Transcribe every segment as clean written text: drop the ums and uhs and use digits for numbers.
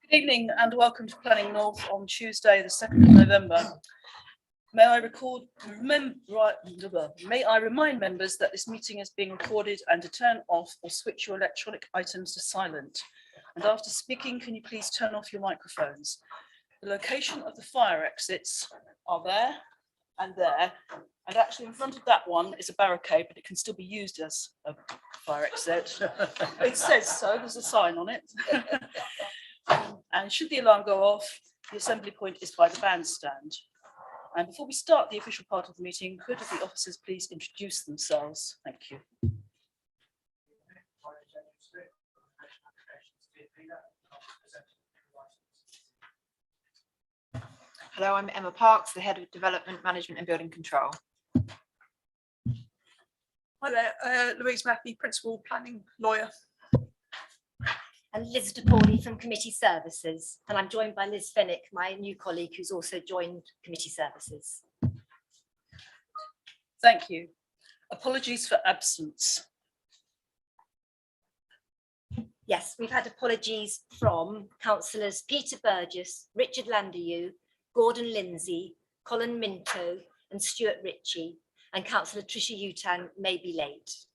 Good evening and welcome to Planning North on Tuesday, the 2nd of November. May I remind members that this meeting is being recorded and to turn off or switch your electronic items to silent. And after speaking, can you please turn off your microphones? The location of the fire exits are there, and actually in front of that one is a barricade, but it can still be used as a fire exit. It says so, there's a sign on it. And should the alarm go off, the assembly point is by the bandstand. And before we start the official part of the meeting, could the officers please introduce themselves? Thank you. Hello, I'm Emma Parks, the Head of Development Management and Building Control. Hi there, Louise Mappy, Principal Planning Lawyer. And Liz DePauli from Committee Services. And I'm joined by Liz Fennick, my new colleague, who's also joined Committee Services. Thank you. Apologies for absence. Yes, we've had apologies from Councillors Peter Burgess, Richard Landernew, Gordon Lindsay, Colin Minto and Stuart Ritchie, and Councillor Tricia Utang may be late.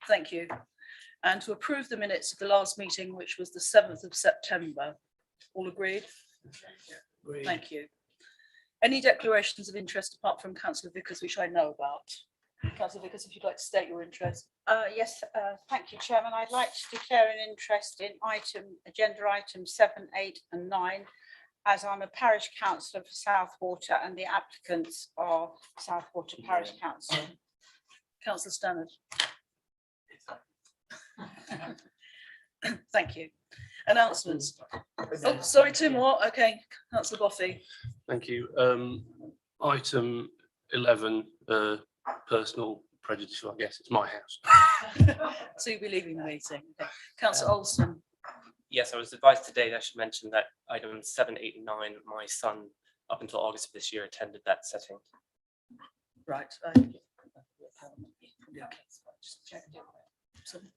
Thank you. And to approve the minutes of the last meeting, which was the 7th of September. All agreed? Agreed. Thank you. Any declarations of interest apart from Councillor Vickers, which I know about? Councillor Vickers, if you'd like to state your interest. Yes, thank you, Chairman. I'd like to declare an interest in agenda items 7, 8 and 9, as I'm a parish councillor for Southwater and the applicants are Southwater Parish Council. Councillor Stannard. Thank you. Announcements. Oh, sorry, two more. Okay, Councillor Boffey. Thank you. Item 11, personal prejudice. I guess it's my house. So you'll be leaving the meeting. Okay. Councillor Olsen. Yes, I was advised today that I should mention that items 7, 8 and 9, my son up until August of this year attended that setting. Right.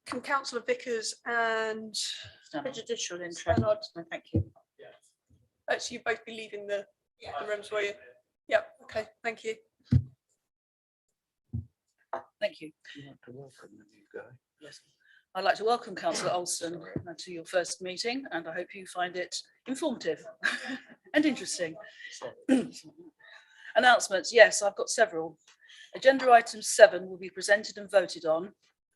Can Councillor Vickers and Prejudicial interest. Stannard, Thank you. actually you both be leaving the rooms, will you? Yep, okay, thank you. Thank you. I'd like to welcome Councillor Olsen to your first meeting, and I hope you find it informative and interesting. Announcements. Yes, I've got several. Agenda item 7 will be presented and voted on,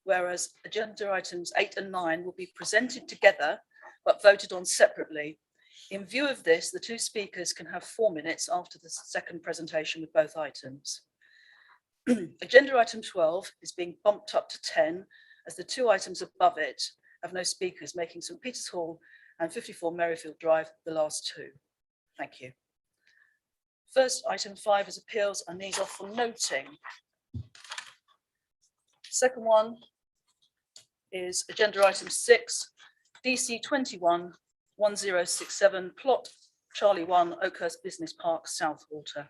whereas agenda items 8 and 9 will be presented together but voted on separately. In view of this, the two speakers can have 4 minutes after the second presentation with both items. Agenda item 12 is being bumped up to 10 as the two items above it have no speakers, making St Peter's Hall and 54 Merrifield Drive the last two. Thank you. First, item 5 is appeals, and these are for noting. Second one is agenda item 6, DC 21-1067, plot Charlie 1, Oakhurst Business Park, Southwater.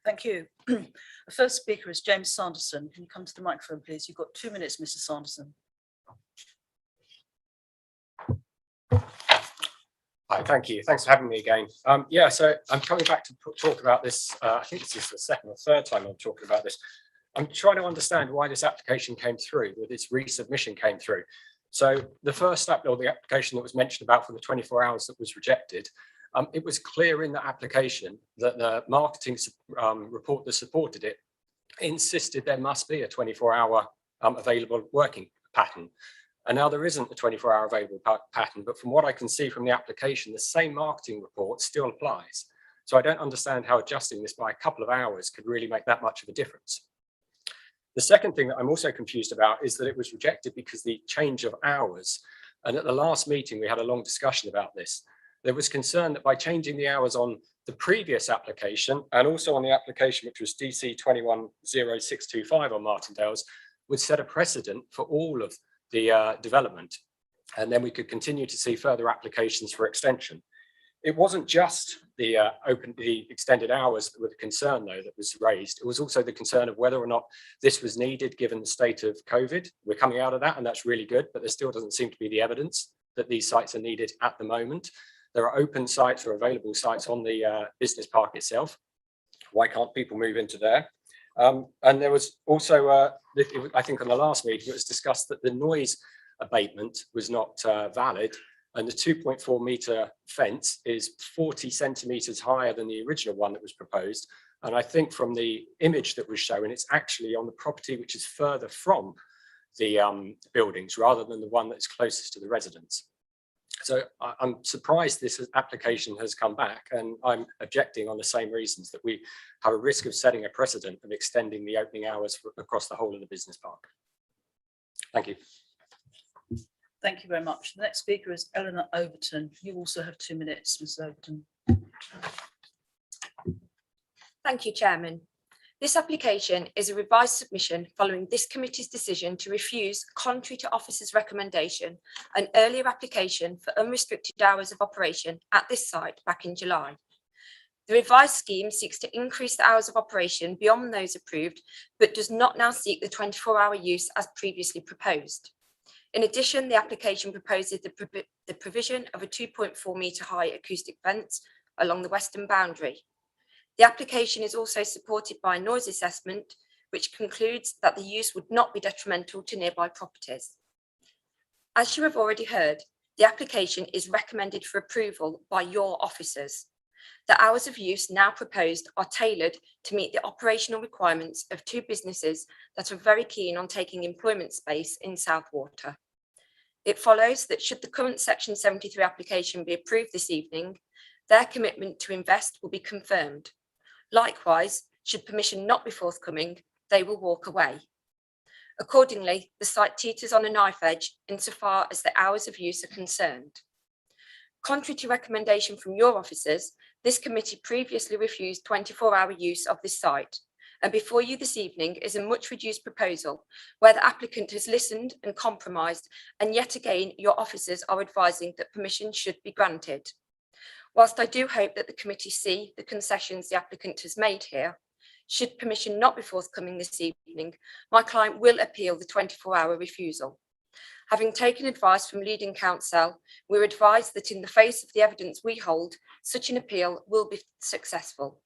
Thank you. The first speaker is James Sanderson. Can you come to the microphone, please? You've got 2 minutes, Mr. Sanderson. Hi, thank you. Thanks for having me again. Yeah, so I'm coming back to talk about this. I think this is the second or third time I'm talking about this. I'm trying to understand why this application came through, why this resubmission came through. So the first the application that was mentioned about for the 24 hours that was rejected, it was clear in the application that the marketing report that supported it insisted there must be a 24-hour available working pattern. And now there isn't a 24-hour available pattern, but from what I can see from the application, the same marketing report still applies. So I don't understand how adjusting this by a couple of hours could really make that much of a difference. The second thing that I'm also confused about is that it was rejected because the change of hours. And at the last meeting, we had a long discussion about this. There was concern that by changing the hours on the previous application and also on the application, which was DC 210625 on Martindale's, would set a precedent for all of the development. And then we could continue to see further applications for extension. It wasn't just the extended hours that were the concern, though, that was raised. It was also the concern of whether or not this was needed given the state of COVID. We're coming out of that, and that's really good, but there still doesn't seem to be the evidence that these sites are needed at the moment. There are open sites or available sites on the business park itself. Why can't people move into there? And there was also, I think on the last meeting, it was discussed that the noise abatement was not valid, and the 2.4 metre fence is 40 centimetres higher than the original one that was proposed. And I think from the image that was shown, it's actually on the property which is further from the buildings rather than the one that's closest to the residents. So I'm surprised this application has come back, and I'm objecting on the same reasons, that we have a risk of setting a precedent of extending the opening hours across the whole of the business park. Thank you. Thank you very much. The next speaker is Eleanor Overton. You also have 2 minutes, Ms. Overton. Thank you, Chairman. This application is a revised submission following this committee's decision to refuse, contrary to officers' recommendation, an earlier application for unrestricted hours of operation at this site back in July. The revised scheme seeks to increase the hours of operation beyond those approved, but does not now seek the 24-hour use as previously proposed. In addition, the application proposes the provision of a 2.4 metre high acoustic fence along the western boundary. The application is also supported by a noise assessment, which concludes that the use would not be detrimental to nearby properties. As you have already heard, the application is recommended for approval by your officers. The hours of use now proposed are tailored to meet the operational requirements of 2 businesses that are very keen on taking employment space in Southwater. It follows that should the current Section 73 application be approved this evening, their commitment to invest will be confirmed. Likewise, should permission not be forthcoming, they will walk away. Accordingly, the site teeters on a knife edge insofar as the hours of use are concerned. Contrary to recommendation from your officers, this committee previously refused 24-hour use of this site, and before you this evening is a much reduced proposal where the applicant has listened and compromised, and yet again your officers are advising that permission should be granted. Whilst I do hope that the committee see the concessions the applicant has made here, should permission not be forthcoming this evening, my client will appeal the 24-hour refusal. Having taken advice from leading counsel, we're advised that in the face of the evidence we hold, such an appeal will be successful.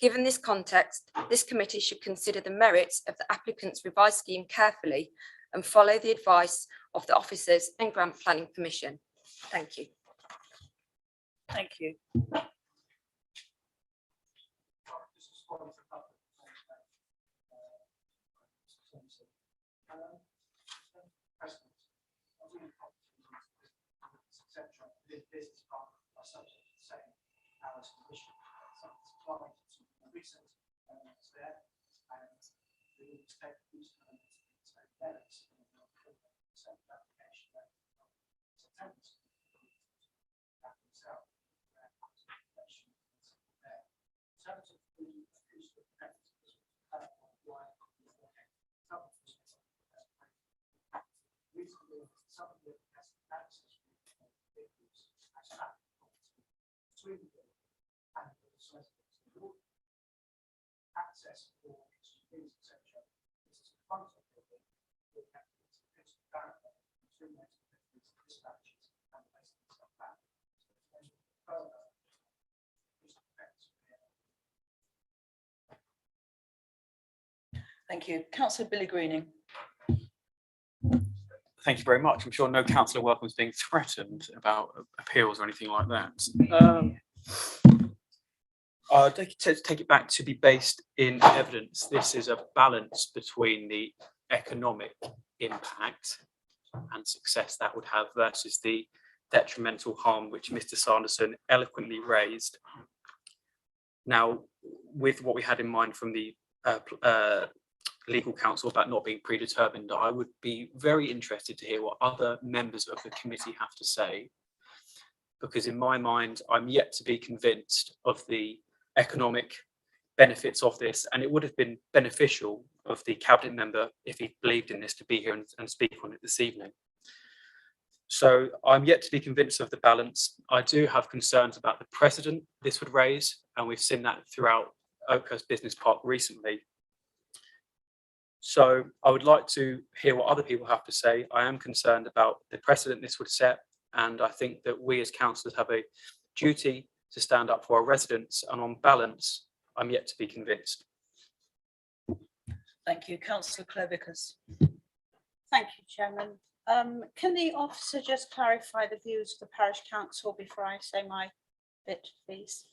Given this context, this committee should consider the merits of the applicant's revised scheme carefully and follow the advice of the officers and grant planning permission. Thank you. Thank you. access for rooms, etc. This is the front of the building. We have dispatches and places like that. Thank you. Councillor Billy Greening. Thank you very much. I'm sure no councillor welcomes being threatened about appeals or anything like that. I'd like to take it back to be based in evidence. This is a balance between the economic impact and success that would have versus the detrimental harm which Mr. Sanderson eloquently raised. Now, with what we had in mind from the legal counsel about not being predetermined, I would be very interested to hear what other members of the committee have to say, because in my mind, I'm yet to be convinced of the economic benefits of this, and it would have been beneficial of the cabinet member, if he believed in this, to be here and speak on it this evening. So I'm yet to be convinced of the balance. I do have concerns about the precedent this would raise, and we've seen that throughout Oakhurst Business Park recently. So I would like to hear what other people have to say. I am concerned about the precedent this would set, and I think that we as councillors have a duty to stand up for our residents, and on balance, I'm yet to be convinced. Thank you. Councillor Claire Vickers. Thank you, Chairman. Can the officer just clarify the views of the parish council before I say my bit, please?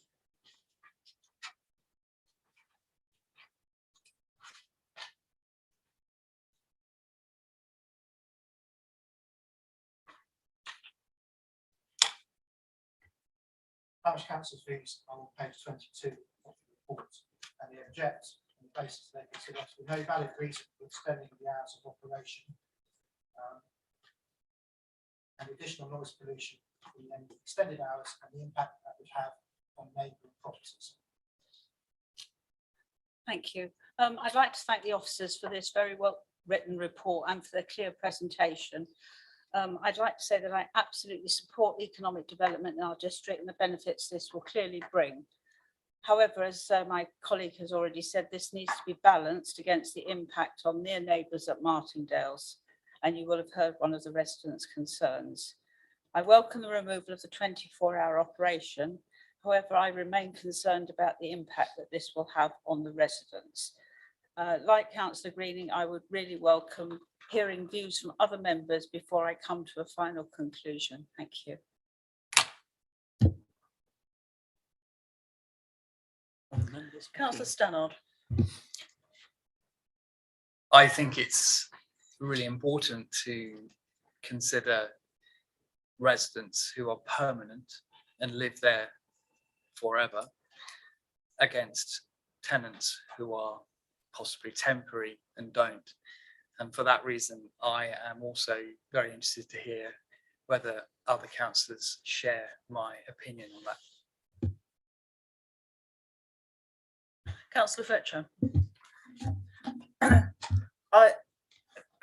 Parish Council's views are on page 22 of the report, and they object on the basis they consider to be no valid reason for extending the hours of operation and additional noise pollution in the extended hours and the impact that would have on neighbouring properties. Thank you. I'd like to thank the officers for this very well written report and for their clear presentation. I'd like to say that I absolutely support economic development in our district and the benefits this will clearly bring. However, as my colleague has already said, this needs to be balanced against the impact on near neighbours at Martindale's, and you will have heard one of the residents' concerns. I welcome the removal of the 24-hour operation. However, I remain concerned about the impact that this will have on the residents. Like Councillor Greening, I would really welcome hearing views from other members before I come to a final conclusion. Thank you. Councillor Stannard. I think it's really important to consider residents who are permanent and live there forever against tenants who are possibly temporary and don't. And for that reason, I am also very interested to hear whether other councillors share my opinion on that. Councillor Fletcher.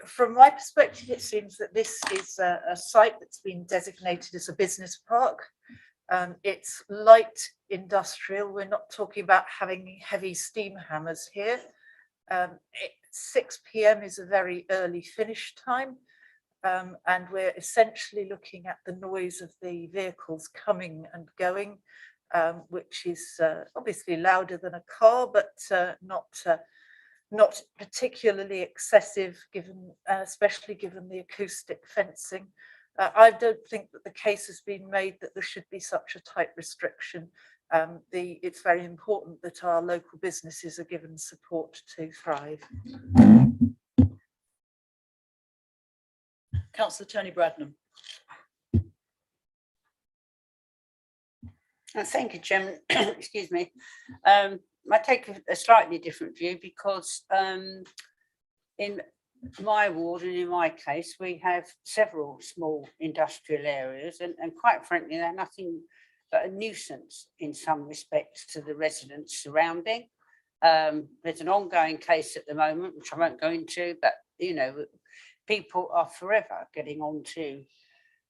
From my perspective, it seems that this is a site that's been designated as a business park. It's light industrial. We're not talking about having heavy steam hammers here. 6 p.m. is a very early finish time, and we're essentially looking at the noise of the vehicles coming and going, which is obviously louder than a car, but not particularly excessive, given especially given the acoustic fencing. I don't think that the case has been made that there should be such a tight restriction. It's very important that our local businesses are given support to thrive. Councillor Tony Bradnam. Thank you, Chairman. Excuse me. I take a slightly different view because in my ward and in my case, we have several small industrial areas and quite frankly, they're nothing but a nuisance in some respects to the residents surrounding. There's an ongoing case at the moment, which I won't go into, but you know, people are forever getting on to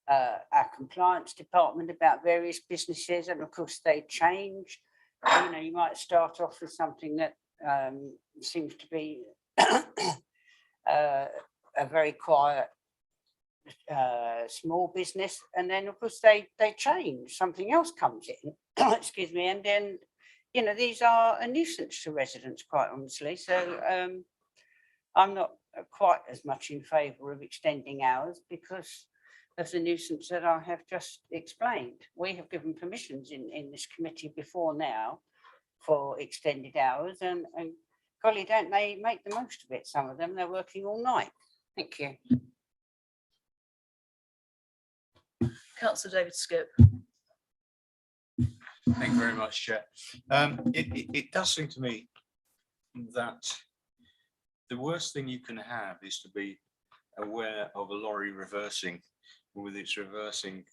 our compliance department about various businesses, and of course they change. You know, you might start off with something that seems to be a very quiet small business, and then of course they change, something else comes in, excuse me, and then these are a nuisance to residents, quite honestly. So I'm not quite as much in favour of extending hours because of the nuisance that I have just explained. We have given permissions in this committee before now for extended hours, and golly, don't they make the most of it? Some of them, they're working all night. Thank you. Councillor David Skip. Thank you very much, Chair. It does seem to me that the worst thing you can have is to be aware of a lorry reversing with its reversing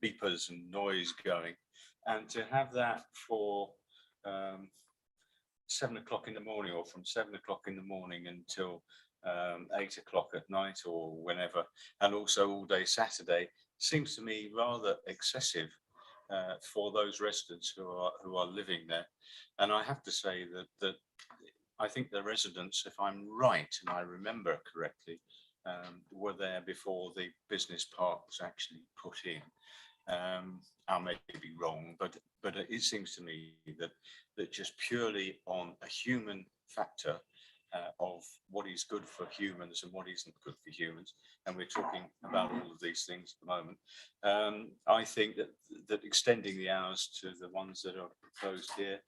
beepers and noise going, and to have that for 7 o'clock in the morning, or from 7 o'clock in the morning until 8 o'clock at night or whenever, and also all day Saturday, seems to me rather excessive for those residents who are living there. And I have to say that I think the residents, if I'm right and I remember correctly, were there before the business park was actually put in. I may be wrong, but it seems to me that just purely on a human factor of what is good for humans and what isn't good for humans, and we're talking about all of these things at the moment, I think that extending the hours to the ones that are proposed here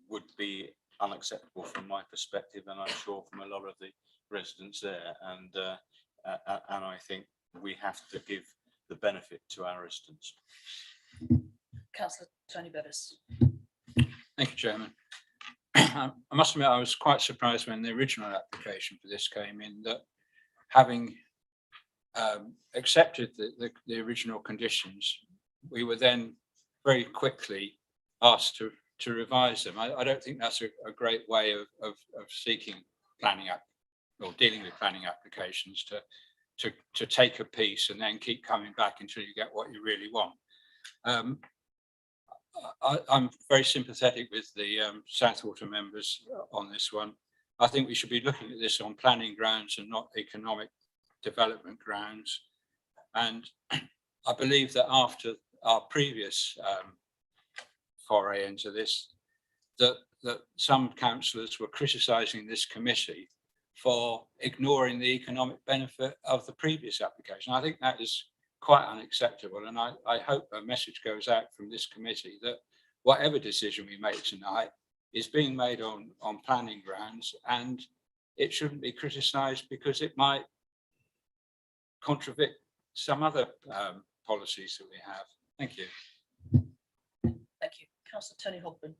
would be unacceptable from my perspective, and I'm sure from a lot of the residents there, and I think we have to give the benefit to our residents. Councillor Tony Bevis. Thank you, Chairman. I must admit I was quite surprised when the original application for this came in, that having accepted the original conditions, we were then very quickly asked to revise them. I don't think that's a great way of seeking planning or dealing with planning applications, to take a piece and then keep coming back until you get what you really want. I'm very sympathetic with the Southwater members on this one. I think we should be looking at this on planning grounds and not economic development grounds. And I believe that after our previous foray into this, that some councillors were criticising this committee for ignoring the economic benefit of the previous application. I think that is quite unacceptable, and I hope a message goes out from this committee that whatever decision we make tonight is being made on planning grounds, and it shouldn't be criticised because it might contradict some other policies that we have. Thank you. Thank you. Councillor Tony Hogben.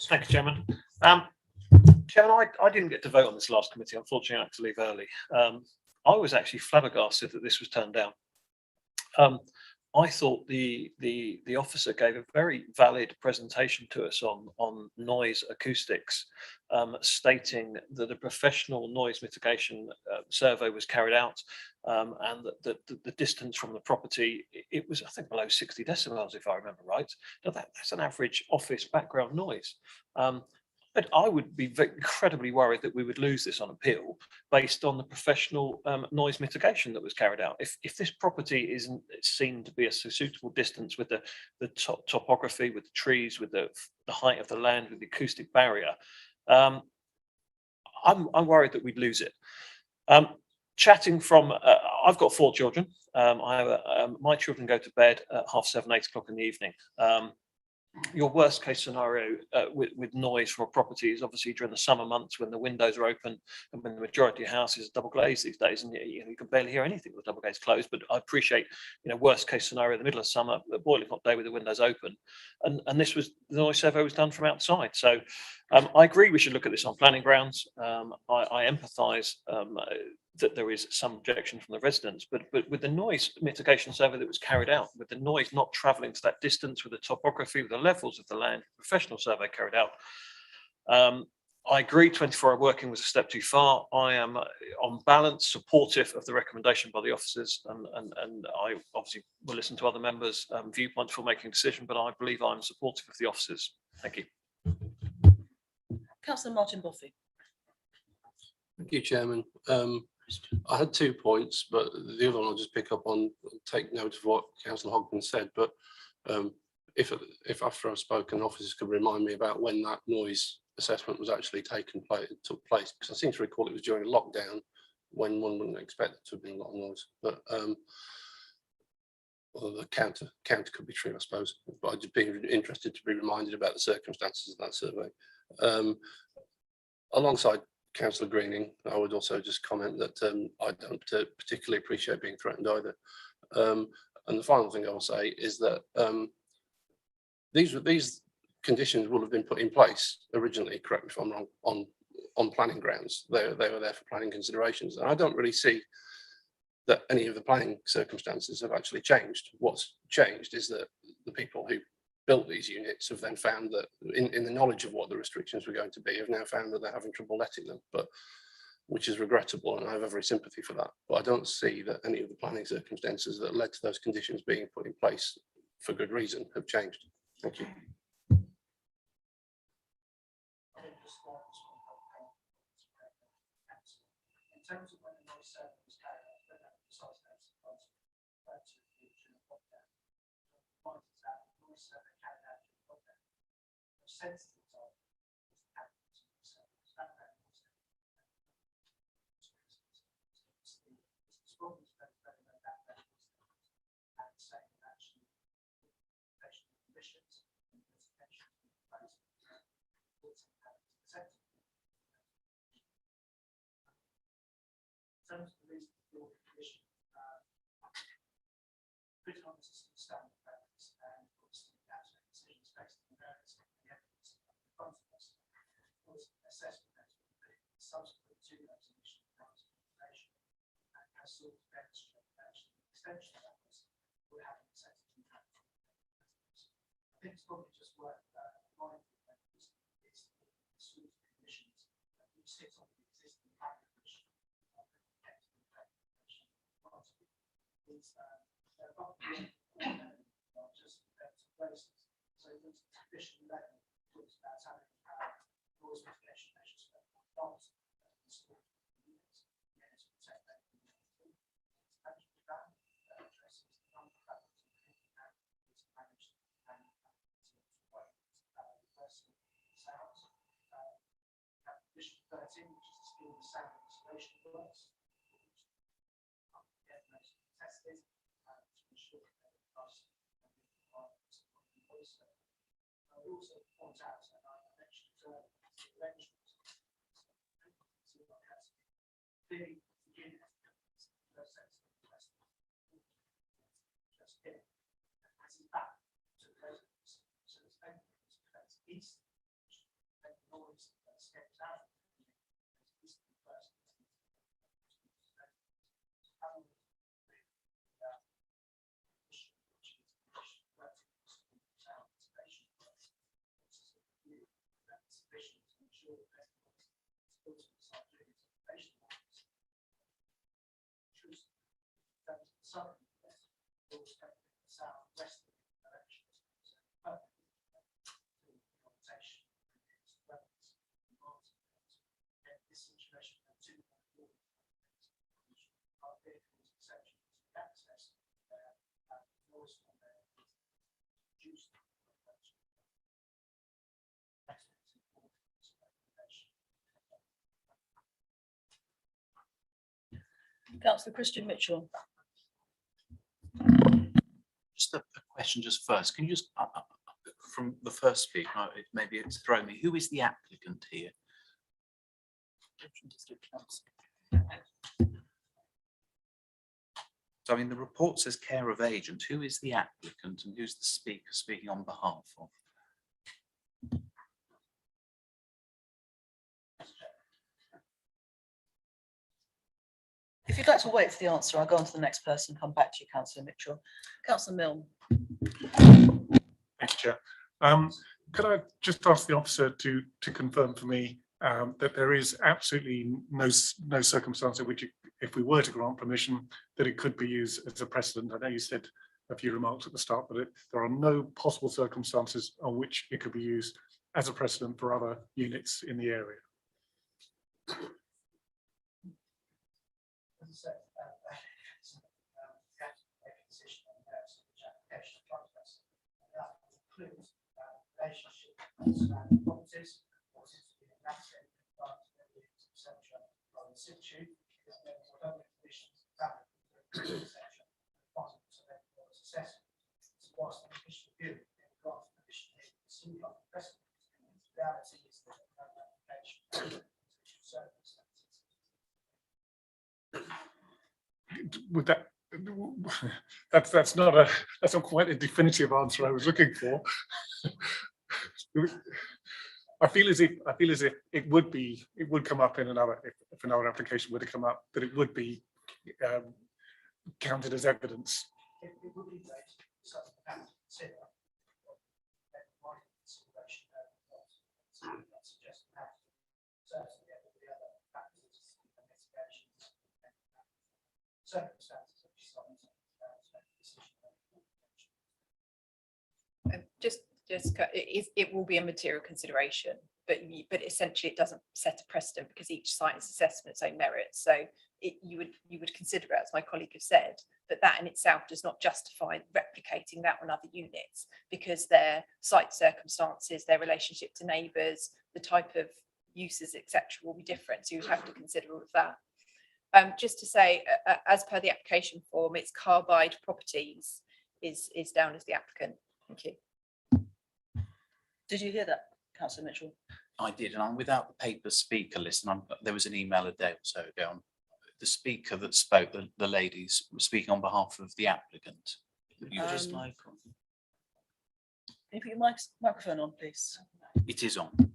Thank you, Chairman. Chairman, I didn't get to vote on this last committee. Unfortunately, I had to leave early. I was actually flabbergasted that this was turned down. I thought the officer gave a very valid presentation to us on noise acoustics, stating that a professional noise mitigation survey was carried out, and that the distance from the property, it was, I think, below 60 decibels, if I remember right. Now that's an average office background noise. But I would be incredibly worried that we would lose this on appeal based on the professional noise mitigation that was carried out. If this property isn't seen to be a suitable distance with the topography, with the trees, with the height of the land, with the acoustic barrier, I'm worried that we'd lose it. Chatting from, I've got 4 children. My children go to bed at 7:30, 8 o'clock in the evening. Your worst case scenario with noise for a property is obviously during the summer months when the windows are open and when the majority of houses are double glazed these days, and you can barely hear anything with double glazed closed. But I appreciate, worst case scenario in the middle of summer, a boiling hot day with the windows open, and this was, the noise survey was done from outside. So I agree we should look at this on planning grounds. I empathise that there is some objection from the residents, but with the noise mitigation survey that was carried out, with the noise not travelling to that distance, with the topography, with the levels of the land, professional survey carried out, I agree 24-hour working was a step too far. I am on balance supportive of the recommendation by the officers, and I obviously will listen to other members' viewpoints for making a decision, but I believe I'm supportive of the officers. Thank you. Councillor Martin Boffey. Thank you, Chairman. I had 2 points, but the other one I'll just pick up on, take note of what Councillor Hogman said. But if after I've spoken, officers could remind me about when that noise assessment was actually took place, because I seem to recall it was during a lockdown when one wouldn't expect there to have been a lot of noise. But well, the counter could be true, I suppose. But I'd just be interested to be reminded about the circumstances of that survey. Alongside Councillor Greening, I would also just comment that I don't particularly appreciate being threatened either. And the final thing I will say is that these conditions will have been put in place originally, correct me if I'm wrong, on planning grounds. They were there for planning considerations. And I don't really see that any of the planning circumstances have actually changed. What's changed is that the people who built these units have then found that in the knowledge of what the restrictions were going to be, have now found that they're having trouble letting them, but which is regrettable, and I have every sympathy for that. But I don't see that any of the planning circumstances that led to those conditions being put in place for good reason have changed. Thank you. In terms of when the noise survey was carried out, I don't have precise dates of course, but to the during lockdown. Points out the noise survey carried out during lockdown. The sensitive of the capital surveys, that was strongly very low that and saying that actually conditions and presentation in place in terms of the reason for the condition, putting on the system standard practice and obviously that's a decisions based on the various evidence in front of us. Was assessment has been made subsequent to those initial presentation and has sort of demonstrated actually the extension of that will have an effective impact. I think it's probably just worth reminding that it's the sort of conditions that we sit on the existing planning condition. They're not just places. So the traditional level talks about having noise mitigation measures for not installed units. Units protect their community. Management plan addresses the non-practice and managed and personal sounds. Condition 13, which is the skill of sound isolation works. Tested to ensure that the cost and the requirements of the voice. I would also point out, and I mentioned earlier, the arrangements. Clearly, the unit has no sense of investment. Just here, and this is back to the residents. So it's benefits affects east, and noise that escapes out. East first. Southwest direction. This situation had two our vehicles exceptions to access noise from there reduced Councillor Christian Mitchell. Just a question just first. Can you just, from the first speaker, maybe it's thrown me, who is the applicant here? So I mean, the report says care of agent. Who is the applicant and who's the speaker speaking on behalf of? If you'd like to wait for the answer, I'll go on to the next person, come back to you, Councillor Mitchell. Councillor Milne. Thank you, Chair. Could I just ask the officer to confirm for me that there is absolutely no circumstance in which, if we were to grant permission, that it could be used as a precedent? I know you said a few remarks at the start, but there are no possible circumstances on which it could be used as a precedent for other units in the area. Would that's not quite a definitive answer I was looking for. I feel as if it would come up in another, if another application were to come up, that it would be counted as evidence. It will be a material consideration, but essentially it doesn't set a precedent because each site is assessed on its own merits. So you would consider it, as my colleague has said, but that in itself does not justify replicating that on other units because their site circumstances, their relationship to neighbours, the type of uses, etc., will be different. So you would have to consider all of that. Just to say, as per the application form, it's Carbide Properties is down as the applicant. Thank you. Did you hear that, Councillor Mitchell? I did, and I'm without the paper speaker list, and there was an email a day or so ago on the speaker that spoke, the ladies speaking on behalf of the applicant. You just like. Can you put your microphone on, please? It is on.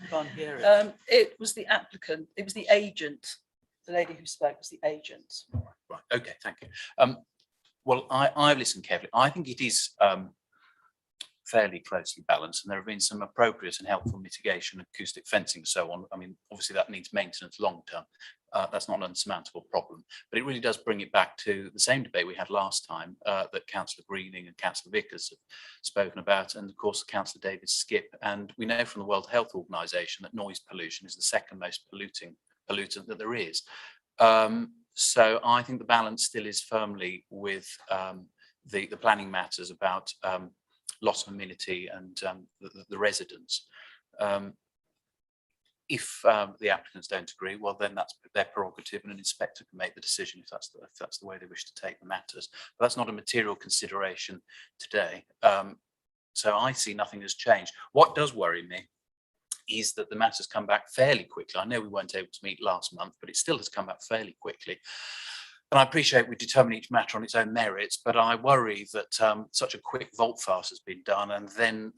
Can't hear it. It was the applicant, it was the agent. The lady who spoke was the agent. Right, okay, thank you. Well, I've listened carefully. I think it is fairly closely balanced, and there have been some appropriate and helpful mitigation, acoustic fencing and so on. I mean, obviously that needs maintenance long term. That's not an unsurmountable problem, but it really does bring it back to the same debate we had last time that Councillor Greening and Councillor Vickers have spoken about, and of course Councillor David Skip. And we know from the World Health Organization that noise pollution is the second most pollutant that there is. So I think the balance still is firmly with the planning matters about loss of amenity and the residents. If the applicants don't agree, well, then that's their prerogative, and an inspector can make the decision if that's the way they wish to take the matters. But that's not a material consideration today. So I see nothing has changed. What does worry me is that the matters come back fairly quickly. I know we weren't able to meet last month, but it still has come back fairly quickly. And I appreciate we determine each matter on its own merits, but I worry that such a quick volte-face has been done, and then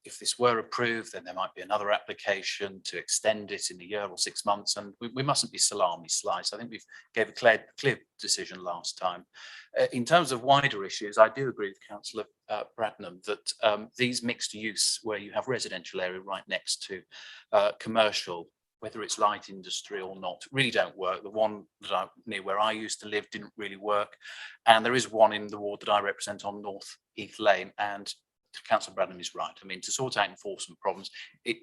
if this were approved, then there might be another application to extend it in a year or 6 months, and we mustn't be salami slice. I think we've gave a clear decision last time. In terms of wider issues, I do agree with Councillor Bradnam that these mixed use, where you have residential area right next to commercial, whether it's light industry or not, really don't work. The one that near where I used to live didn't really work. And there is one in the ward that I represent on North Heath Lane. And Councillor Bradham is right. I mean, to sort out enforcement problems,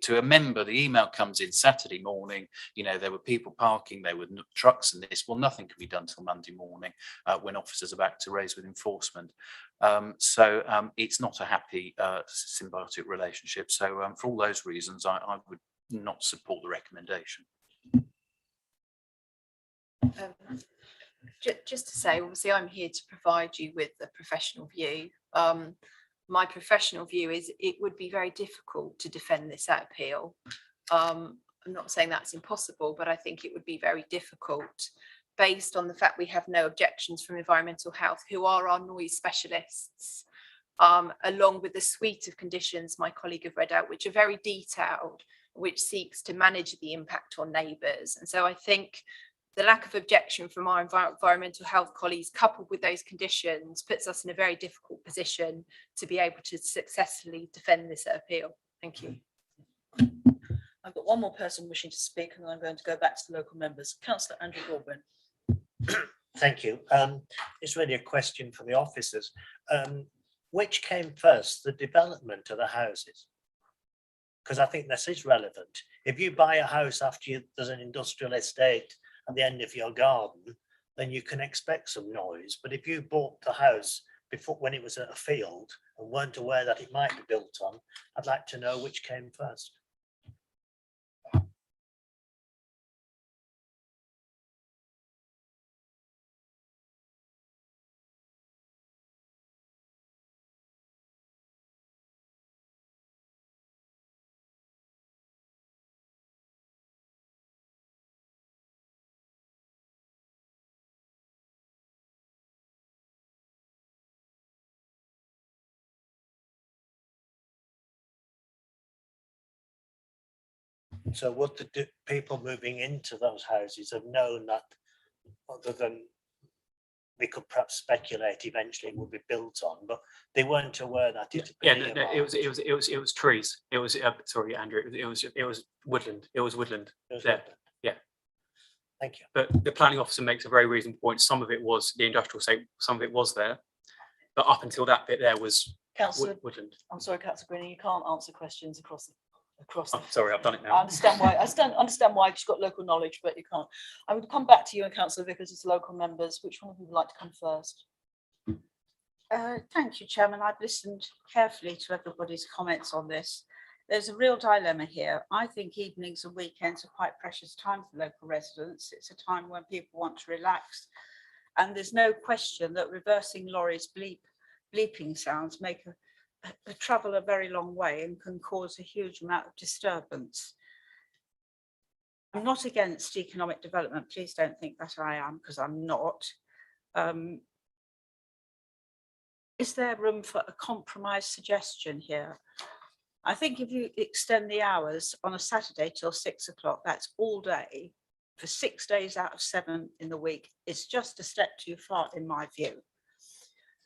to a member, the email comes in Saturday morning, you know, there were people parking, there were trucks and this. Well, nothing can be done till Monday morning when officers are back to raise with enforcement. So it's not a happy symbiotic relationship. So for all those reasons, I would not support the recommendation. Just to say, obviously, I'm here to provide you with a professional view. My professional view is it would be very difficult to defend this appeal. I'm not saying that's impossible, but I think it would be very difficult based on the fact we have no objections from environmental health, who are our noise specialists, along with the suite of conditions my colleague have read out, which are very detailed, which seeks to manage the impact on neighbours. And so I think the lack of objection from our environmental health colleagues, coupled with those conditions, puts us in a very difficult position to be able to successfully defend this appeal. Thank you. I've got one more person wishing to speak, and then I'm going to go back to the local members. Councillor Andrew Baldwin. Thank you. It's really a question for the officers. which came first, the development of the houses? Because I think this is relevant. If you buy a house after there's an industrial estate at the end of your garden, then you can expect some noise. But if you bought the house before, when it was a field and weren't aware that it might be built on, I'd like to know which came first. So would the people moving into those houses have known that, other than we could perhaps speculate eventually it would be built on, but they weren't aware that it. Yeah, no, it was trees. It was sorry, Andrew. It was woodland. It was woodland there. Yeah. Thank you. But the planning officer makes a very reasonable point. Some of it was the industrial estate, some of it was there, but up until that bit there was woodland. I'm sorry, Councillor Greening, you can't answer questions across. I'm sorry, I've done it now. I understand why. Understand why, because you've got local knowledge, but you can't. I would come back to you and Councillor Vickers as local members. Which one of you would like to come first? Thank you, Chairman. I've listened carefully to everybody's comments on this. There's a real dilemma here. I think evenings and weekends are quite precious time for local residents. It's a time when people want to relax. And there's no question that reversing lorries' bleeping sounds make travel a very long way and can cause a huge amount of disturbance. I'm not against economic development. Please don't think that I am, because I'm not. Is there room for a compromise suggestion here? I think if you extend the hours on a Saturday till 6 o'clock, that's all day for 6 days out of 7 in the week. It's just a step too far in my view.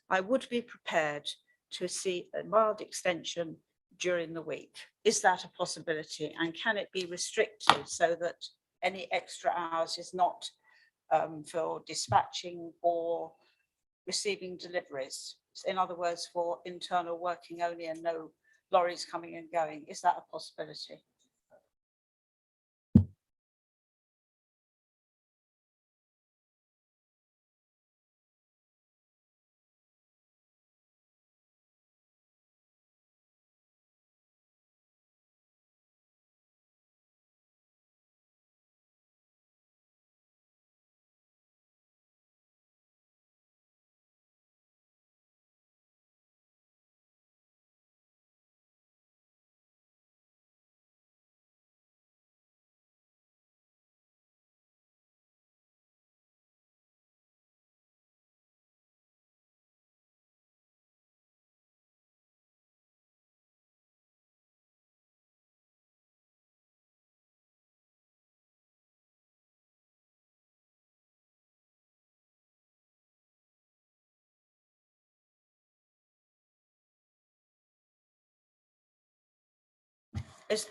I would be prepared to see a mild extension during the week. Is that a possibility? And can it be restricted so that any extra hours is not for dispatching or receiving deliveries? In other words, for internal working only and no lorries coming and going. Is that a possibility?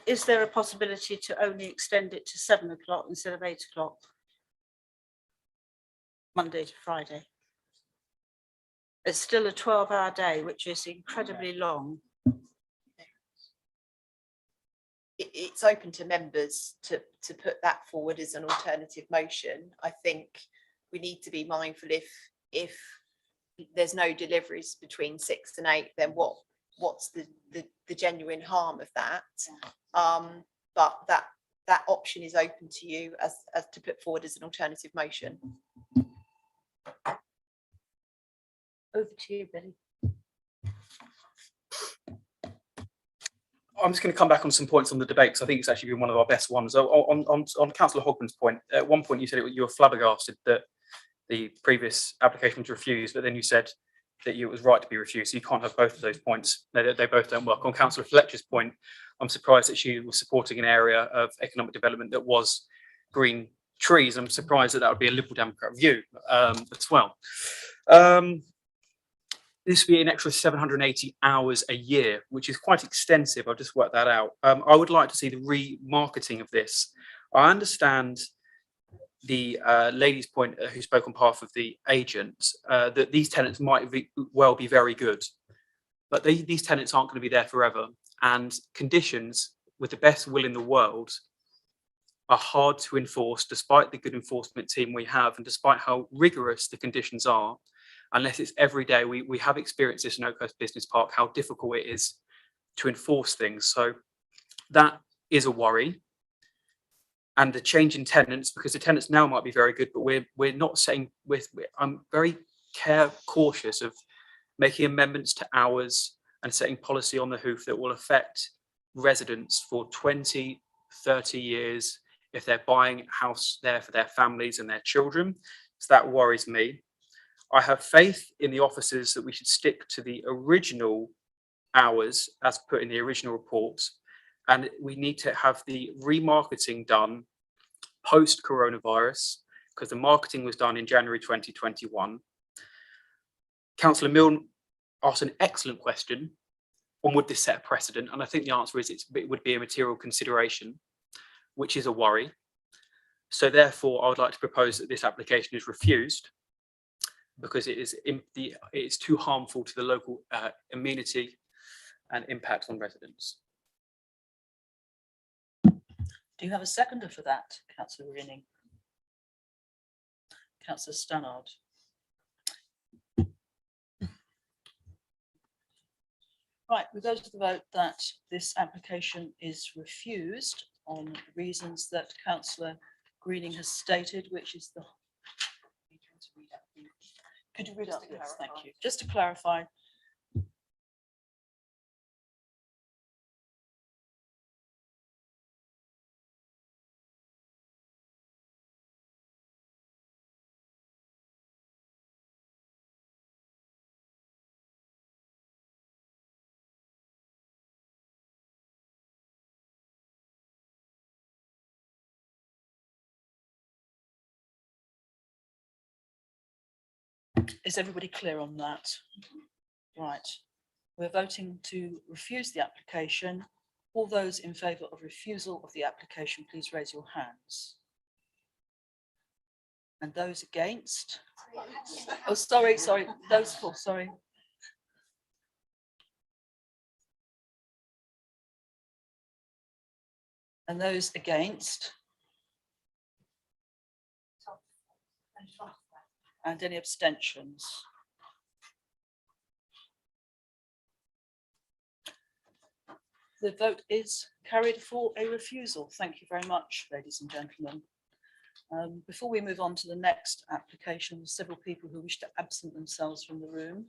Is there a possibility to only extend it to 7 o'clock instead of 8 o'clock? Monday to Friday. It's still a 12-hour day, which is incredibly long. It's open to members to put that forward as an alternative motion. I think we need to be mindful if there's no deliveries between 6 and 8, then what's the genuine harm of that? But that option is open to you as to put forward as an alternative motion. Over to you, Billy. I'm just going to come back on some points on the debate because I think it's actually been one of our best ones. On Councillor Hogman's point, at one point you said you were flabbergasted that the previous application was refused, but then you said that it was right to be refused. So you can't have both of those points. They both don't work. On Councillor Fletcher's point, I'm surprised that she was supporting an area of economic development that was green trees. I'm surprised that would be a Liberal Democrat view as well. This would be an extra 780 hours a year, which is quite extensive. I'll just work that out. I would like to see the remarketing of this. I understand the lady's point who spoke on behalf of the agent that these tenants might well be very good. but these tenants aren't going to be there forever, and conditions, with the best will in the world, are hard to enforce despite the good enforcement team we have and despite how rigorous the conditions are. Unless it's every day, we have experienced this in Oakhurst Business Park, how difficult it is to enforce things. So that is a worry. And the change in tenants, because the tenants now might be very good, but we're not saying, I'm very cautious of making amendments to hours and setting policy on the hoof that will affect residents for 20, 30 years if they're buying a house there for their families and their children. So that worries me. I have faith in the officers that we should stick to the original hours as put in the original reports, and we need to have the remarketing done post coronavirus, because the marketing was done in January 2021. Councillor Milne asked an excellent question on would this set a precedent, and I think the answer is it would be a material consideration, which is a worry. So therefore, I would like to propose that this application is refused because it is too harmful to the local amenity and impact on residents. Do you have a seconder for that, Councillor Rinning? Councillor Stannard. Right, we go to the vote that this application is refused on reasons that Councillor Greening has stated, which is the. Could you read out this? Thank you. Just to clarify. Is everybody clear on that? Right. We're voting to refuse the application. All those in favour of refusal of the application, please raise your hands. And those against? Oh, sorry, those for, sorry. And those against? And any abstentions? The vote is carried for a refusal. Thank you very much, ladies and gentlemen. Before we move on to the next application, there's several people who wish to absent themselves from the room.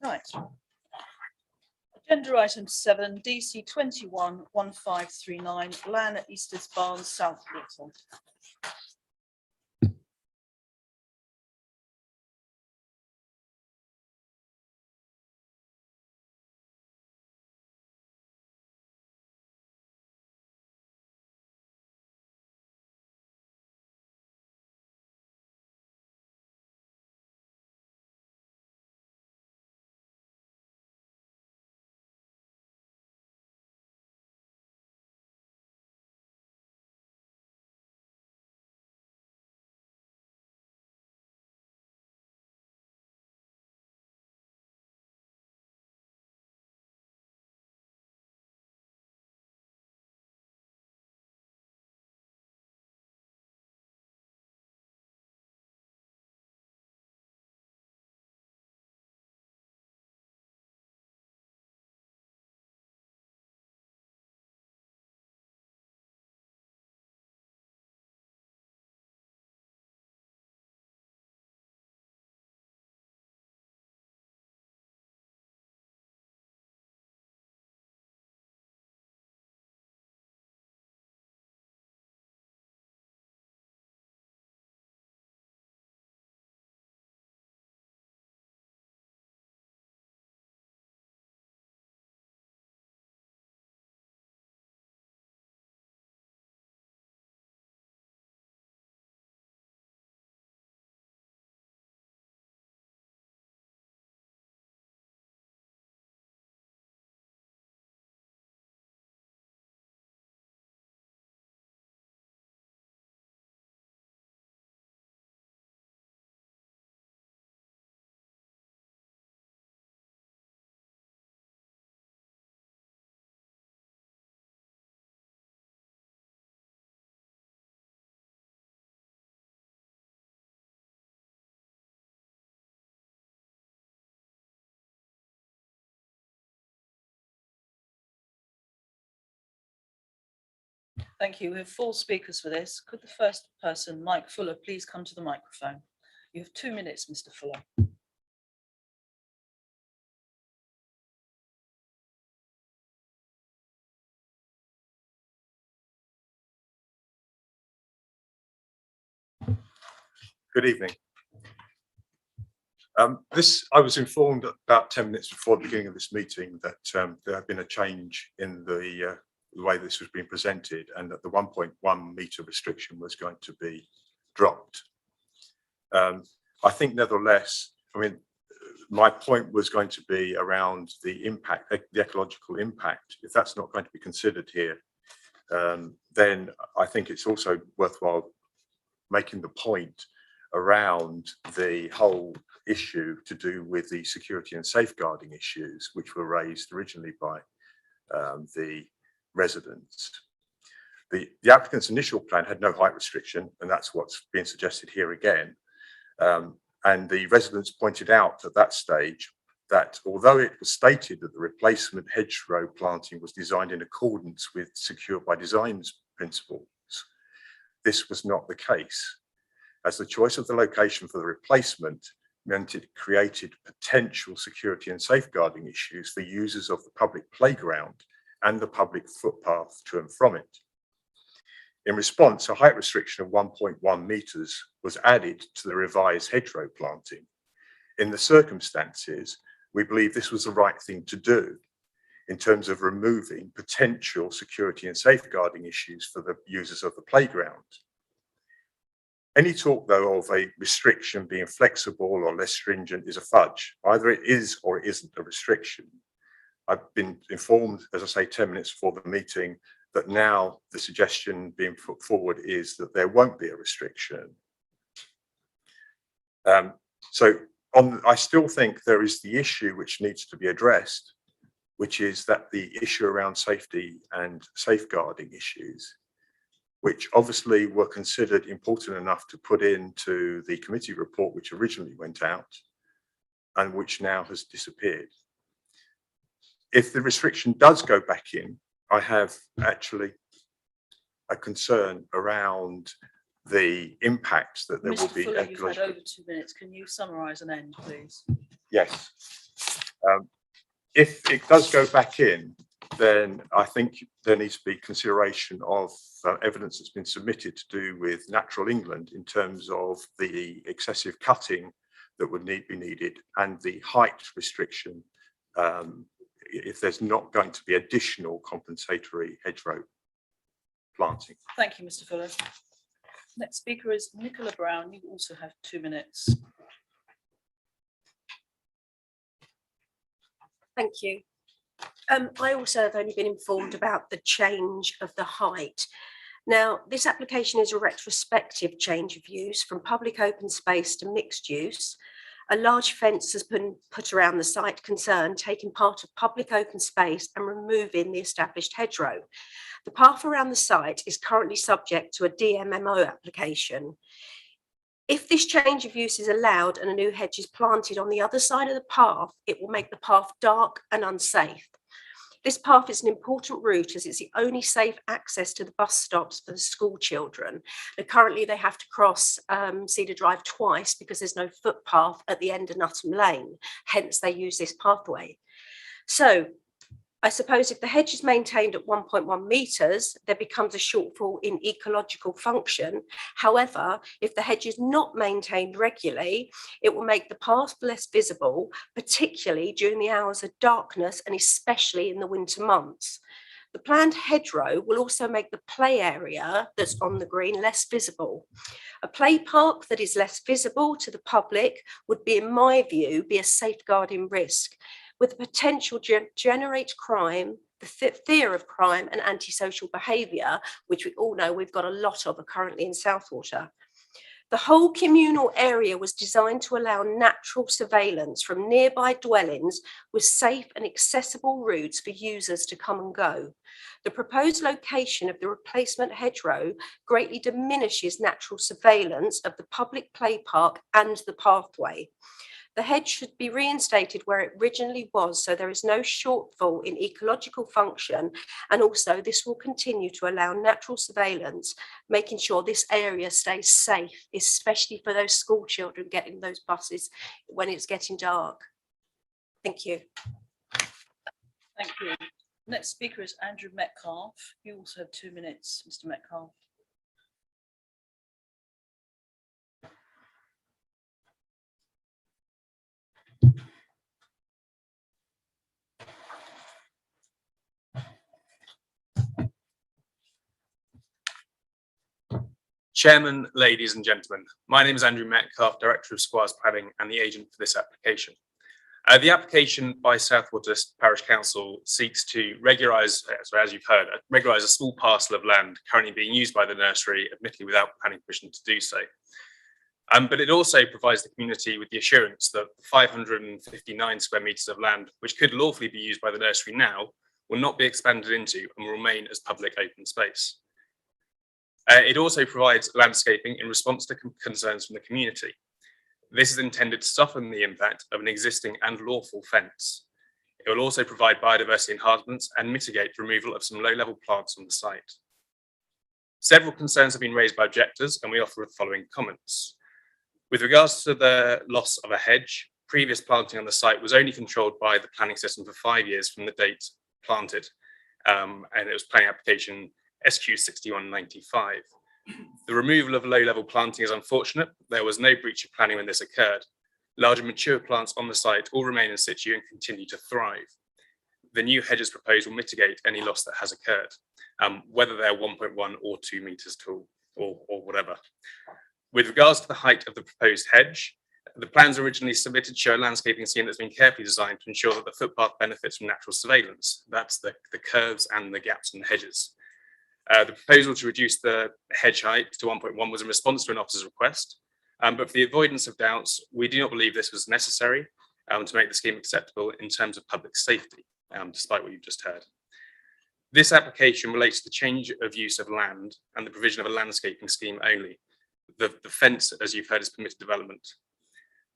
Right. Agenda item 7, DC 211539, Lan at Easters Barnes, Southwater. Thank you. We have 4 speakers for this. Could the first person, Mike Fuller, please come to the microphone? You have 2 minutes, Mr. Fuller. Good evening. I was informed about 10 minutes before the beginning of this meeting that there had been a change in the way this was being presented, and that the 1.1 metre restriction was going to be dropped. I think nevertheless, I mean, my point was going to be around the impact, the ecological impact. If that's not going to be considered here, then I think it's also worthwhile making the point around the whole issue to do with the security and safeguarding issues, which were raised originally by the residents. The applicant's initial plan had no height restriction, and that's what's being suggested here again. And the residents pointed out at that stage that although it was stated that the replacement hedgerow planting was designed in accordance with Secure by Design's principles, this was not the case, as the choice of the location for the replacement meant it created potential security and safeguarding issues for users of the public playground and the public footpath to and from it. In response, a height restriction of 1.1 metres was added to the revised hedgerow planting. In the circumstances, we believe this was the right thing to do in terms of removing potential security and safeguarding issues for the users of the playground. Any talk, though, of a restriction being flexible or less stringent is a fudge. Either it is or it isn't a restriction. I've been informed, as I say, 10 minutes before the meeting, that now the suggestion being put forward is that there won't be a restriction. I still think there is the issue which needs to be addressed, which is that the issue around safety and safeguarding issues, which obviously were considered important enough to put into the committee report which originally went out and which now has disappeared. If the restriction does go back in, I have actually a concern around the impacts that there will Mr. be. Fuller, you've had over 2 minutes. Can you summarise and end, please? Yes. If it does go back in, then I think there needs to be consideration of evidence that's been submitted to do with natural England in terms of the excessive cutting that would be needed and the height restriction if there's not going to be additional compensatory hedgerow planting. Thank you, Mr. Fuller. Next speaker is Nicola Brown. You also have 2 minutes. Thank you. I also have only been informed about the change of the height. Now, this application is a retrospective change of use from public open space to mixed use. A large fence has been put around the site concerned, taking part of public open space and removing the established hedgerow. The path around the site is currently subject to a DMMO application. If this change of use is allowed and a new hedge is planted on the other side of the path, it will make the path dark and unsafe. This path is an important route as it's the only safe access to the bus stops for the school children. And currently they have to cross Cedar Drive twice because there's no footpath at the end of Nutham Lane. Hence they use this pathway. So I suppose if the hedge is maintained at 1.1 metres, there becomes a shortfall in ecological function. However, if the hedge is not maintained regularly, it will make the path less visible, particularly during the hours of darkness and especially in the winter months. The planned hedgerow will also make the play area that's on the green less visible. A play park that is less visible to the public would be, in my view, be a safeguarding risk, with the potential to generate crime, the fear of crime and antisocial behaviour, which we all know we've got a lot of currently in Southwater. The whole communal area was designed to allow natural surveillance from nearby dwellings with safe and accessible routes for users to come and go. The proposed location of the replacement hedgerow greatly diminishes natural surveillance of the public play park and the pathway. The hedge should be reinstated where it originally was, so there is no shortfall in ecological function. And also this will continue to allow natural surveillance, making sure this area stays safe, especially for those school children getting those buses when it's getting dark. Thank you. Thank you. Next speaker is Andrew Metcalfe. You also have 2 minutes, Mr. Metcalfe. Chairman, ladies and gentlemen, my name is Andrew Metcalfe, Director of Squires Planning and the agent for this application. The application by Southwater Parish Council seeks to regularise, so as you've heard, regularise a small parcel of land currently being used by the nursery, admittedly without planning permission to do so. But it also provides the community with the assurance that 559 square metres of land, which could lawfully be used by the nursery now, will not be expanded into and will remain as public open space. It also provides landscaping in response to concerns from the community. This is intended to soften the impact of an existing and lawful fence. It will also provide biodiversity enhancements and mitigate the removal of some low-level plants on the site. Several concerns have been raised by objectors, and we offer the following comments. With regards to the loss of a hedge, previous planting on the site was only controlled by the planning system for 5 years from the date planted, and it was planning application SQ 6195. The removal of low-level planting is unfortunate. There was no breach of planning when this occurred. Large and mature plants on the site all remain in situ and continue to thrive. The new hedges proposed will mitigate any loss that has occurred, whether they're 1.1 or 2 metres tall or whatever. With regards to the height of the proposed hedge, the plans originally submitted show a landscaping scheme that's been carefully designed to ensure that the footpath benefits from natural surveillance. That's the curves and the gaps in the hedges. The proposal to reduce the hedge height to 1.1 was in response to an officer's request, but for the avoidance of doubts, we do not believe this was necessary to make the scheme acceptable in terms of public safety, despite what you've just heard. This application relates to the change of use of land and the provision of a landscaping scheme only. The fence, as you've heard, is permitted development.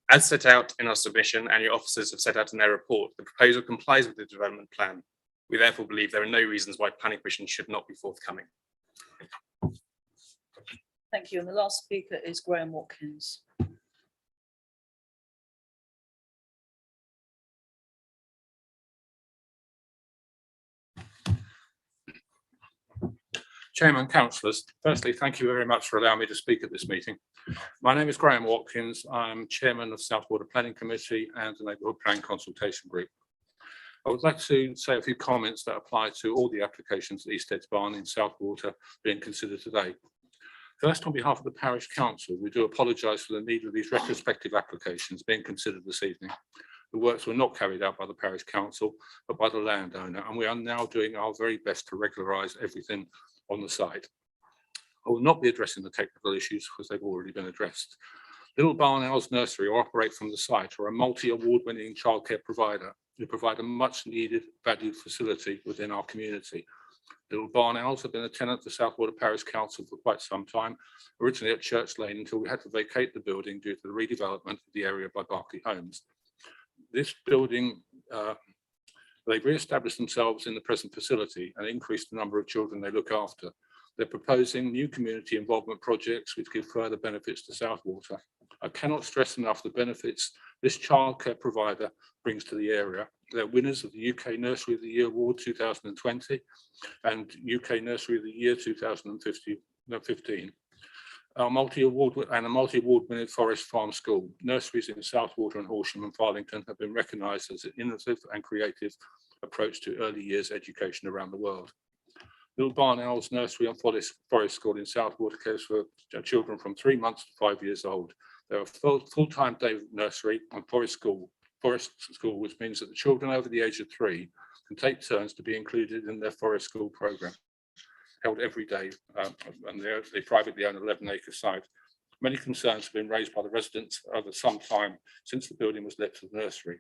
As set out in our submission and your officers have set out in their report, the proposal complies with the development plan. We therefore believe there are no reasons why planning permission should not be forthcoming. Thank you. And the last speaker is Graham Watkins. Chairman, councillors, firstly, thank you very much for allowing me to speak at this meeting. My name is Graham Watkins. I'm Chairman of Southwater Planning Committee and the Neighbourhood Plan Consultation Group. I would like to say a few comments that apply to all the applications at East Heads Barn in Southwater being considered today. First, on behalf of the Parish Council, we do apologise for the need of these retrospective applications being considered this evening. The works were not carried out by the Parish Council, but by the landowner, and we are now doing our very best to regularise everything on the site. I will not be addressing the technical issues because they've already been addressed. Little Barn Owls Nursery, who operate from the site, are a multi-award-winning childcare provider who provide a much-needed, valued facility within our community. Little Barn Owls have been a tenant for Southwater Parish Council for quite some time, originally at Church Lane until we had to vacate the building due to the redevelopment of the area by Berkeley Homes. This building, they've re-established themselves in the present facility and increased the number of children they look after. They're proposing new community involvement projects which give further benefits to Southwater. I cannot stress enough the benefits this childcare provider brings to the area. They're winners of the UK Nursery of the Year Award 2020 and UK Nursery of the Year 2015. A multi-award winning Forest Farm School. Nurseries in Southwater and Horsham and Farlington have been recognised as an innovative and creative approach to early years education around the world. Little Barn Owls Nursery and Forest School in Southwater cares for children from 3 months to 5 years old. They're a full-time day nursery and forest school, which means that the children over the age of 3 can take turns to be included in their forest school programme, held every day, and they privately own an 11-acre site. Many concerns have been raised by the residents over some time since the building was let to the nursery.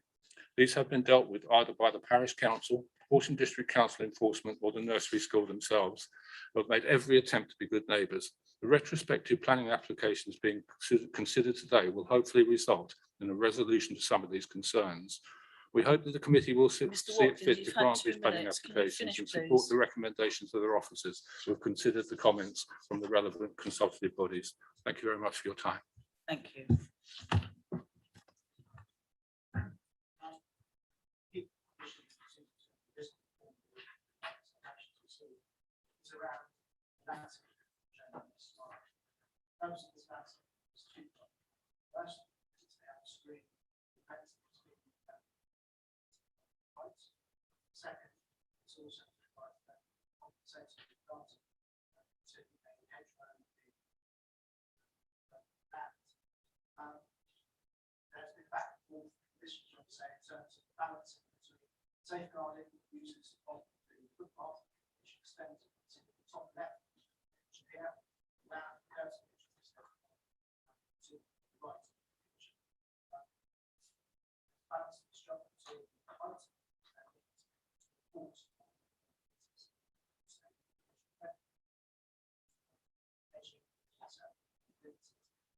These have been dealt with either by the Parish Council, Horsham District Council Enforcement, or the nursery school themselves, who have made every attempt to be good neighbours. The retrospective planning applications being considered today will hopefully result in a resolution to some of these concerns. We hope that the committee will see it fit to grant these planning applications and support the recommendations of their officers who have considered the comments from the relevant consultative bodies. Thank you very much for your time. Thank you. Second, it's also provided that compensating the grant to a hedge fund and there's been back and forth this shall say in terms of balancing between safeguarding users of the footpath, which extends to the top left here, around the curve to the right. Balance the struggle to the right.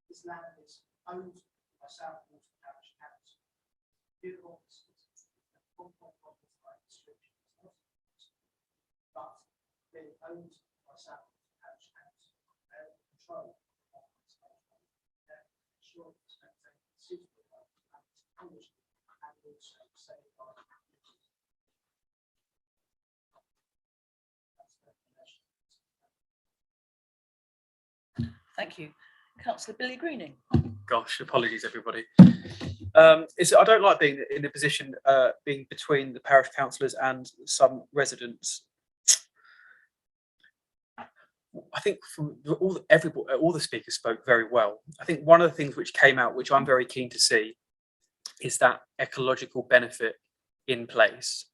This land is owned by South Horsham Parish Council. Beautiful, 1.1 restrictions, but being owned by South Horsham Parish Council, they control of this ensure it's maintained suitable and also safeguard. Thank you. Councillor Billy Greening. Gosh, apologies, everybody. I don't like being in a position being between the parish councillors and some residents. I think from all the speakers spoke very well. I think one of the things which came out, which I'm very keen to see, is that ecological benefit in place.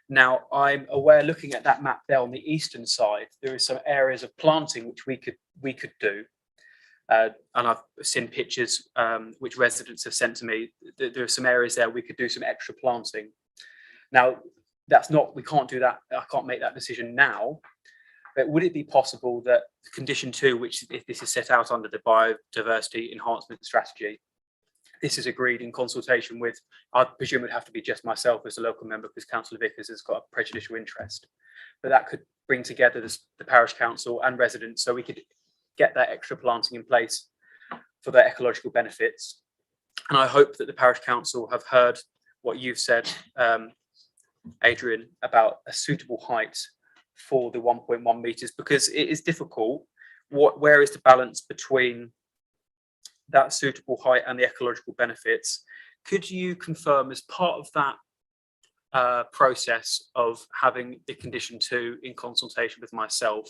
Now, I'm aware, looking at that map there on the eastern side, there is some areas of planting which we could do. And I've seen pictures which residents have sent to me. There are some areas there we could do some extra planting. Now, we can't do that. I can't make that decision now. But would it be possible that condition 2, which if this is set out under the biodiversity enhancement strategy, this is agreed in consultation with, I presume it would have to be just myself as a local member because Councillor Vickers has got a prejudicial interest. But that could bring together the parish council and residents so we could get that extra planting in place for the ecological benefits. And I hope that the parish council have heard what you've said, Adrian, about a suitable height for the 1.1 metres, because it is difficult. Where is the balance between that suitable height and the ecological benefits? Could you confirm, as part of that process of having the condition 2 in consultation with myself,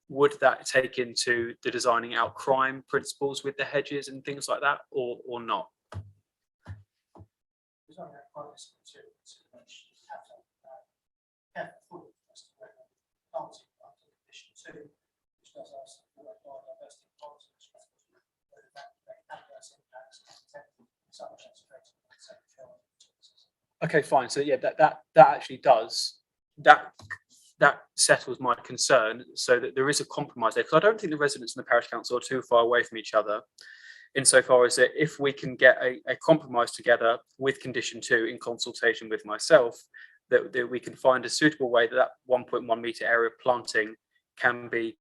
would that take into the designing out crime principles with the hedges and things like that, or not? Okay, fine. So yeah, that actually does that settles my concern, so that there is a compromise there, because I don't think the residents and the parish council are too far away from each other, insofar as that if we can get a compromise together with condition 2 in consultation with myself, that we can find a suitable way that 1.1 metre area of planting can be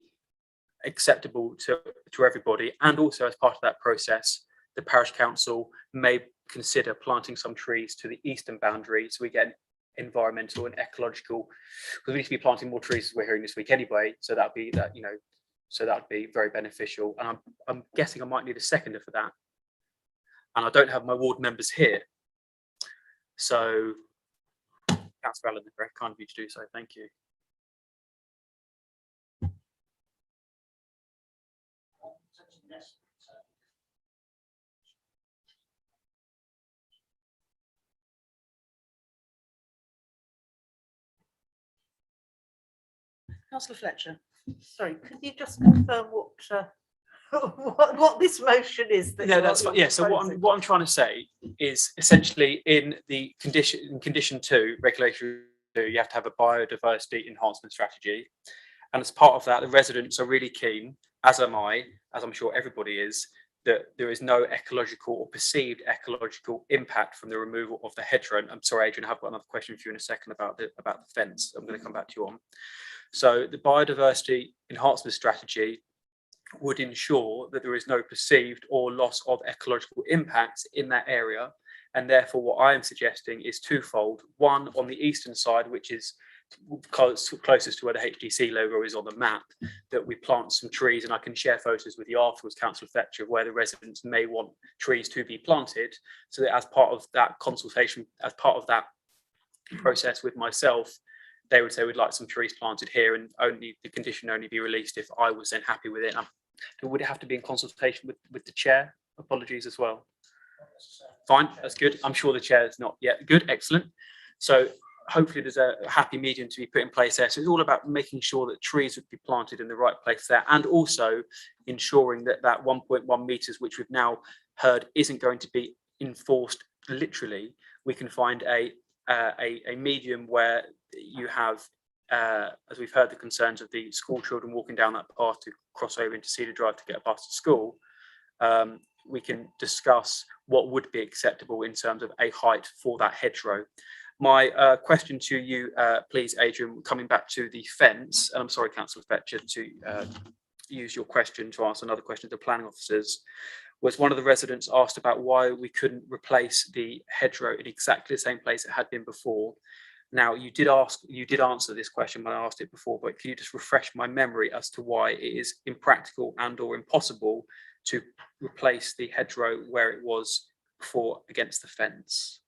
acceptable to everybody. And also, as part of that process, the parish council may consider planting some trees to the eastern boundary, so we get environmental and ecological, because we need to be planting more trees as we're hearing this week anyway, so that'd be very beneficial. And I'm guessing I might need a seconder for that, and I don't have my ward members here, so Councillor Allen, very kind of you to do so. Thank you. Councillor Fletcher. Sorry, could you just confirm what this motion is? No, that's fine. Yeah. So what I'm trying to say is essentially in condition 2, regulatory 2, you have to have a biodiversity enhancement strategy, and as part of that, the residents are really keen, as am I, as I'm sure everybody is, that there is no ecological or perceived ecological impact from the removal of the hedgerow. And I'm sorry, Adrian, I've got another question for you in a second about the fence. I'm going to come back to you on. So the biodiversity enhancement strategy would ensure that there is no perceived or loss of ecological impacts in that area. And therefore, what I am suggesting is twofold. One, on the eastern side, which is closest to where the HDC logo is on the map, that we plant some trees, and I can share photos with you afterwards, Councillor Fletcher, of where the residents may want trees to be planted, so that as part of that consultation, as part of that process with myself, they would say we'd like some trees planted here, and only the condition only be released if I was then happy with it. Would it have to be in consultation with the chair? Apologies as well. Fine, that's good. I'm sure the chair is not yet good. Excellent. So hopefully there's a happy medium to be put in place there. So it's all about making sure that trees would be planted in the right place there, and also ensuring that that 1.1 meters, which we've now heard isn't going to be enforced literally. We can find a medium where you have, as we've heard, the concerns of the school children walking down that path to cross over into Cedar Drive to get a bus to school. We can discuss what would be acceptable in terms of a height for that hedgerow. My question to you, please, Adrian, coming back to the fence, and I'm sorry, Councillor Fletcher, to use your question to ask another question to the planning officers, was one of the residents asked about why we couldn't replace the hedgerow in exactly the same place it had been before. Now, you did answer this question when I asked it before, but can you just refresh my memory as to why it is impractical and or impossible to replace the hedgerow where it was before against the fence?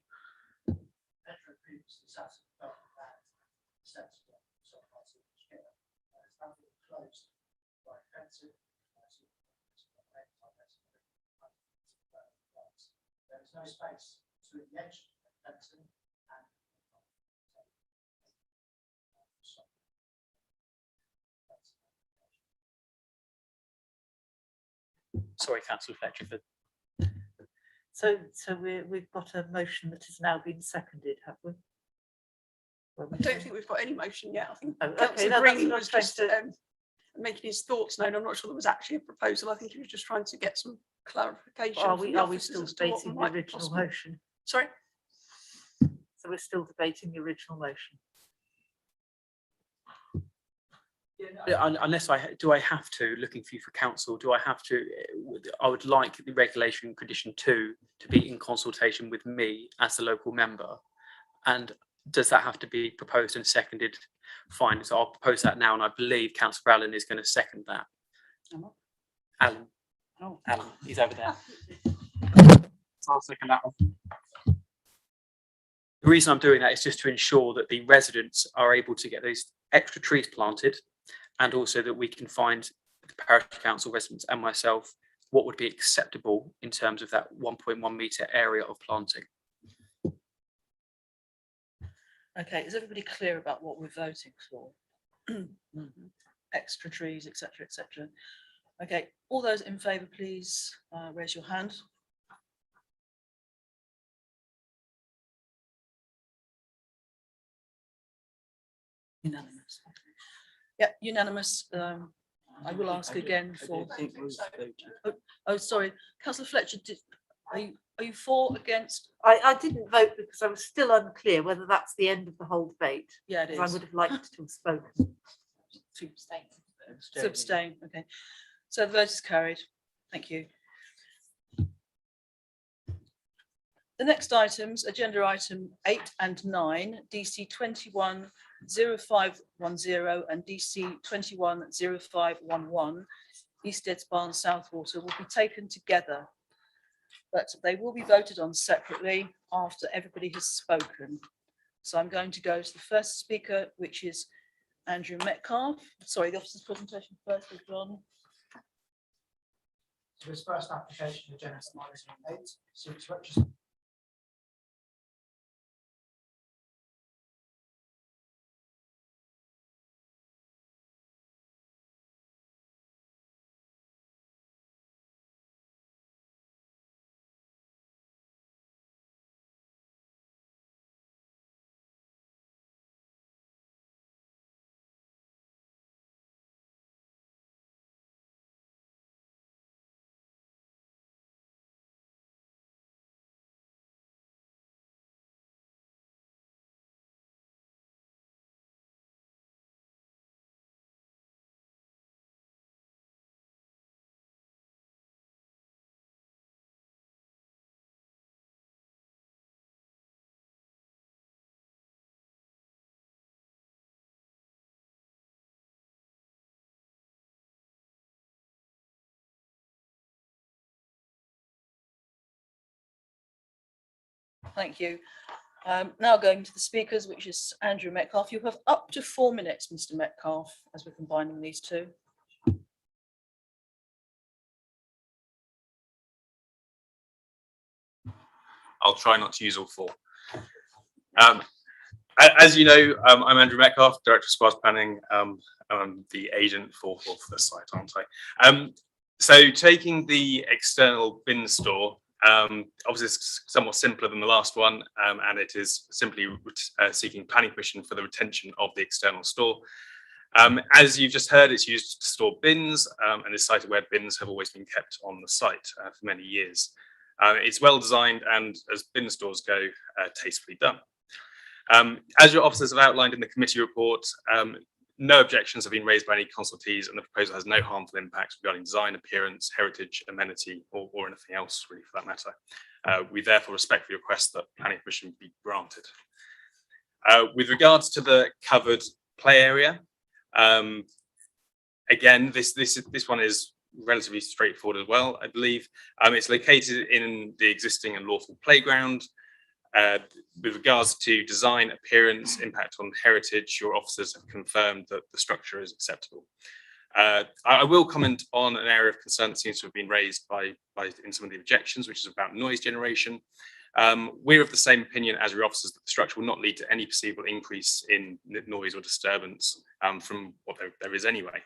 There is no space between the edge of the fencing and Sorry, Councillor Fletcher. So we've got a motion that has now been seconded, have we? I don't think we've got any motion yet. I think okay, Councillor no, Green that's was what I'm just trying making his thoughts known. I'm not sure there was actually a proposal. I think he was just trying to get some clarification. Are from we the are we officers still as to what debating the might be original possible. motion? Sorry? So we're still debating the original motion. Unless I have to, looking for you for council, do I have to? I would like the regulation condition 2 to be in consultation with me as the local member. And does that have to be proposed and seconded? Fine, so I'll propose that now, and I believe Councillor Allen is going to second that. Alan. Oh, Alan, he's over there. So I'll second that one. The reason I'm doing that is just to ensure that the residents are able to get those extra trees planted, and also that we can find the parish council residents and myself what would be acceptable in terms of that 1.1 metre area of planting. Okay, is everybody clear about what we're voting for? Extra trees, etc., etc. Okay, all those in favour, please raise your hand. Unanimous. Yeah, unanimous. I will ask again for. Oh, sorry, Councillor Fletcher, are you for, against? I didn't vote because I was still unclear whether that's the end of the whole debate. Yeah, it is. I would have liked to have spoken. To abstain. To abstain, okay. So the vote is carried. Thank you. The next items, agenda item 8 and 9, DC 210510 and DC 210511, Easteds Barn Southwater, will be taken together, but they will be voted on separately after everybody has spoken. So I'm going to go to the first speaker, which is Andrew Metcalf. Sorry, the officer's presentation first is John. So this first application, agenda item 8, seeks register. Thank you. Now going to the speakers, which is Andrew Metcalfe. You have up to 4 minutes, Mr. Metcalfe, as we're combining these two. I'll try not to use all 4. As you know, I'm Andrew Metcalfe, Director of Squires Planning. I'm the agent for the site, aren't I? So taking the external bin store, obviously it's somewhat simpler than the last one, and it is simply seeking planning permission for the retention of the external store. As you've just heard, it's used to store bins, and is cited where bins have always been kept on the site for many years. It's well designed and, as bin stores go, tastefully done. As your officers have outlined in the committee report, no objections have been raised by any consultees, and the proposal has no harmful impacts regarding design, appearance, heritage, amenity, or anything else really for that matter. We therefore respectfully request that planning permission be granted. With regards to the covered play area, again, this one is relatively straightforward as well, I believe. It's located in the existing and lawful playground. With regards to design, appearance, impact on heritage, your officers have confirmed that the structure is acceptable. I will comment on an area of concern that seems to have been raised in some of the objections, which is about noise generation. We're of the same opinion as your officers that the structure will not lead to any perceivable increase in noise or disturbance from what there is anyway.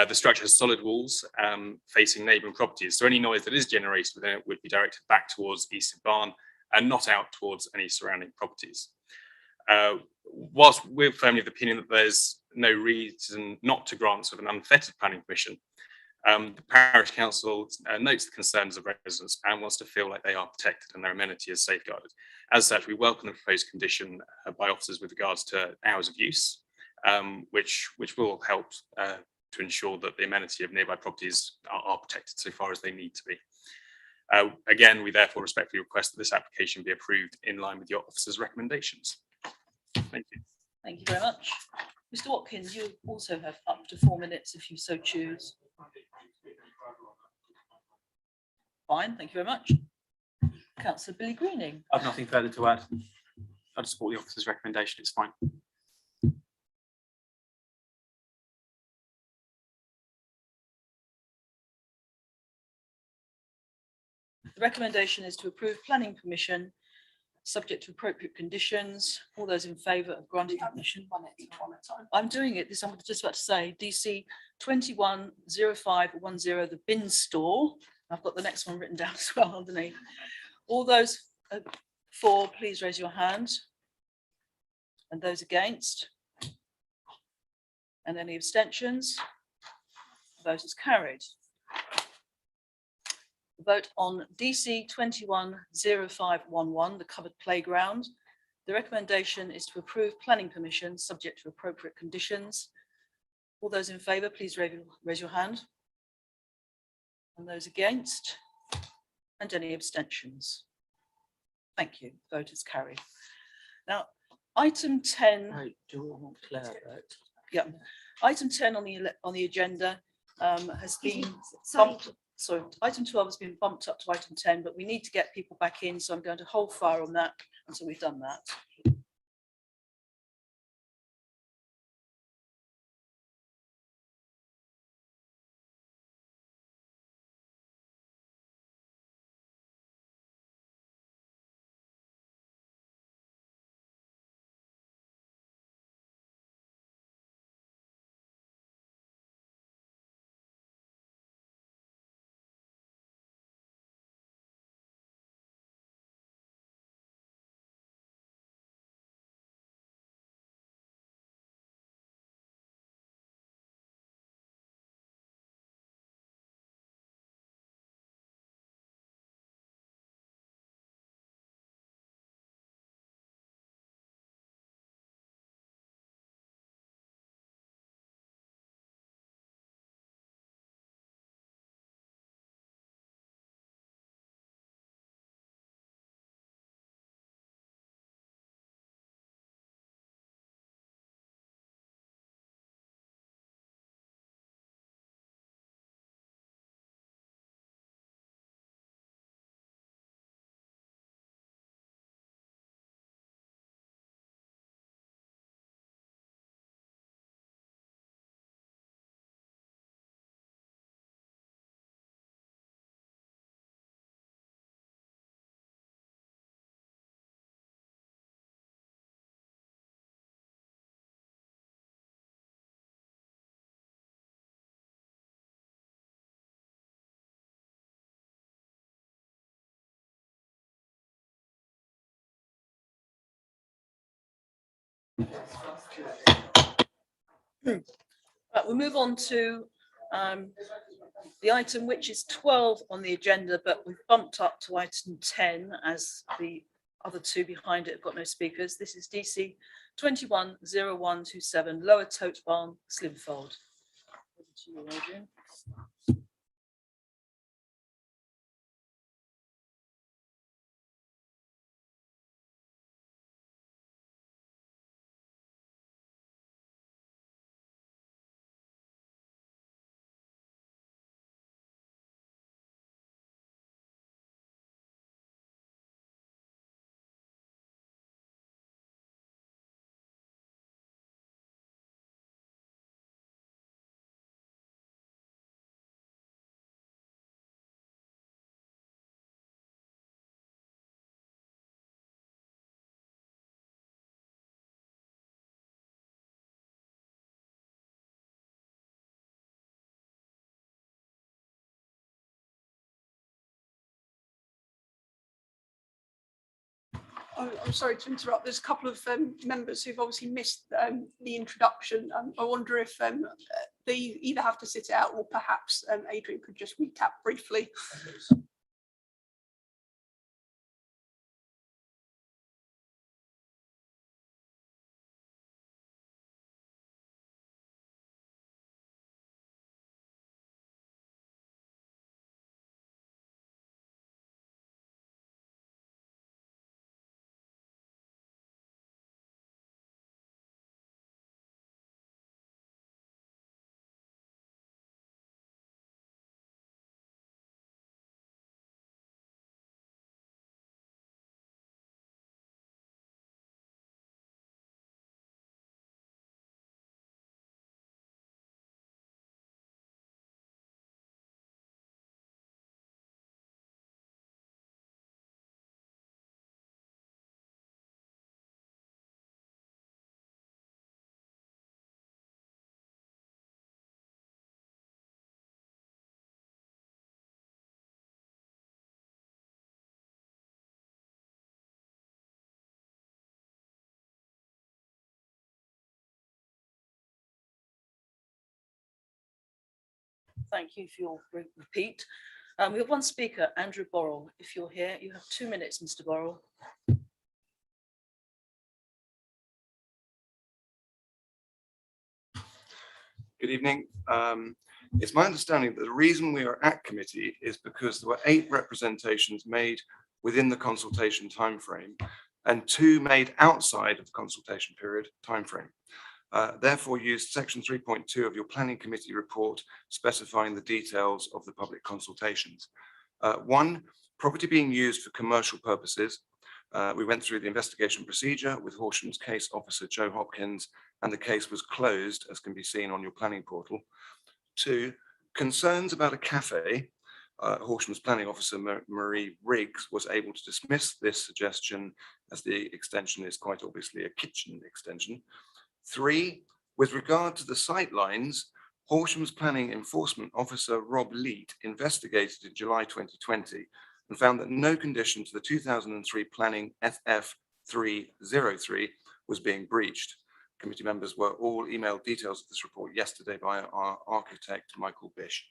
The structure has solid walls facing neighbouring properties, so any noise that is generated within it would be directed back towards Easton Barn and not out towards any surrounding properties. Whilst we're firmly of the opinion that there's no reason not to grant sort of an unfettered planning permission, the Parish Council notes the concerns of residents and wants to feel like they are protected and their amenity is safeguarded. As such, we welcome the proposed condition by officers with regards to hours of use, which will help to ensure that the amenity of nearby properties are protected so far as they need to be. Again, we therefore respectfully request that this application be approved in line with your officer's recommendations. Thank you. Thank you very much. Mr. Watkins, you also have up to 4 minutes if you so choose. Fine, thank you very much. Councillor Billy Greening. I have nothing further to add. I'd support the officer's recommendation, it's fine. The recommendation is to approve planning permission subject to appropriate conditions. All those in favour of granting permission? I'm doing it. This I'm just about to say. DC 210510, the bin store. I've got the next one written down as well underneath. All those for, please raise your hand. And those against? And any abstentions? The vote is carried. Vote on DC 210511, the covered playground. The recommendation is to approve planning permission subject to appropriate conditions. All those in favour, please raise your hand. And those against? And any abstentions? Thank you. Vote is carried. Now, item 10. Yeah, item 10 on the agenda has been bumped. So item 12 has been bumped up to item 10, but we need to get people back in, so I'm going to hold fire on that until we've done that. Right, we'll move on to the item which is 12 on the agenda, but we've bumped up to item 10 as the other two behind it have got no speakers. This is DC 210127 Lower Tote Barn, Slimfold. Over to you, Adrian. Oh, I'm sorry to interrupt. There's a couple of members who've obviously missed the introduction. I wonder if they either have to sit it out or perhaps Adrian could just recap briefly. Thank you for your repeat. We have one speaker, Andrew Borrell. If you're here, you have 2 minutes, Mr. Borrell. Good evening. It's my understanding that the reason we are at committee is because there were 8 representations made within the consultation timeframe and 2 made outside of the consultation period timeframe. Therefore, used section 3.2 of your planning committee report specifying the details of the public consultations. 1, property being used for commercial purposes. We went through the investigation procedure with Horsham's case officer, Joe Hopkins, and the case was closed, as can be seen on your planning portal. 2, concerns about a cafe. Horsham's planning officer, Marie Riggs, was able to dismiss this suggestion as the extension is quite obviously a kitchen extension. 3, with regard to the sight lines, Horsham's planning enforcement officer, Rob Leet, investigated in July 2020 and found that no condition to the 2003 planning FF 303 was being breached. Committee members were all emailed details of this report yesterday by our architect, Michael Bish.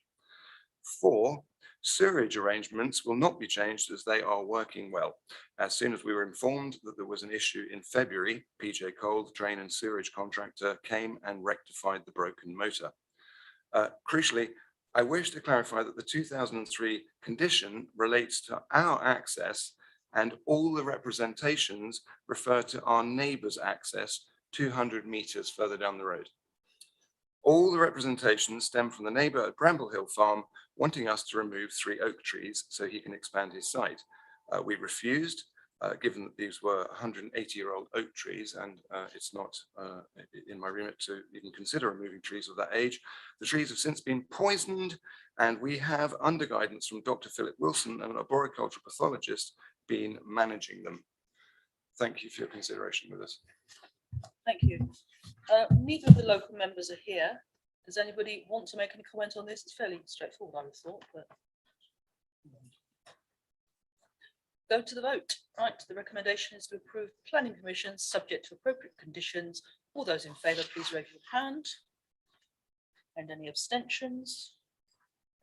4, sewerage arrangements will not be changed as they are working well. As soon as we were informed that there was an issue in February, PJ Cole, the drain and sewerage contractor, came and rectified the broken motor. Crucially, I wish to clarify that the 2003 condition relates to our access and all the representations refer to our neighbour's access 200 metres further down the road. All the representations stem from the neighbour at Bramble Hill Farm wanting us to remove 3 oak trees so he can expand his site. We refused, given that these were 180-year-old oak trees and it's not in my remit to even consider removing trees of that age. The trees have since been poisoned and we have, under guidance from Dr. Philip Wilson, an arboricultural pathologist, been managing them. Thank you for your consideration with us. Thank you. Neither of the local members are here. Does anybody want to make any comment on this? It's fairly straightforward, I would have thought, but. go to the vote. Right, the recommendation is to approve the planning permission subject to appropriate conditions. All those in favour, please raise your hand. And any abstentions?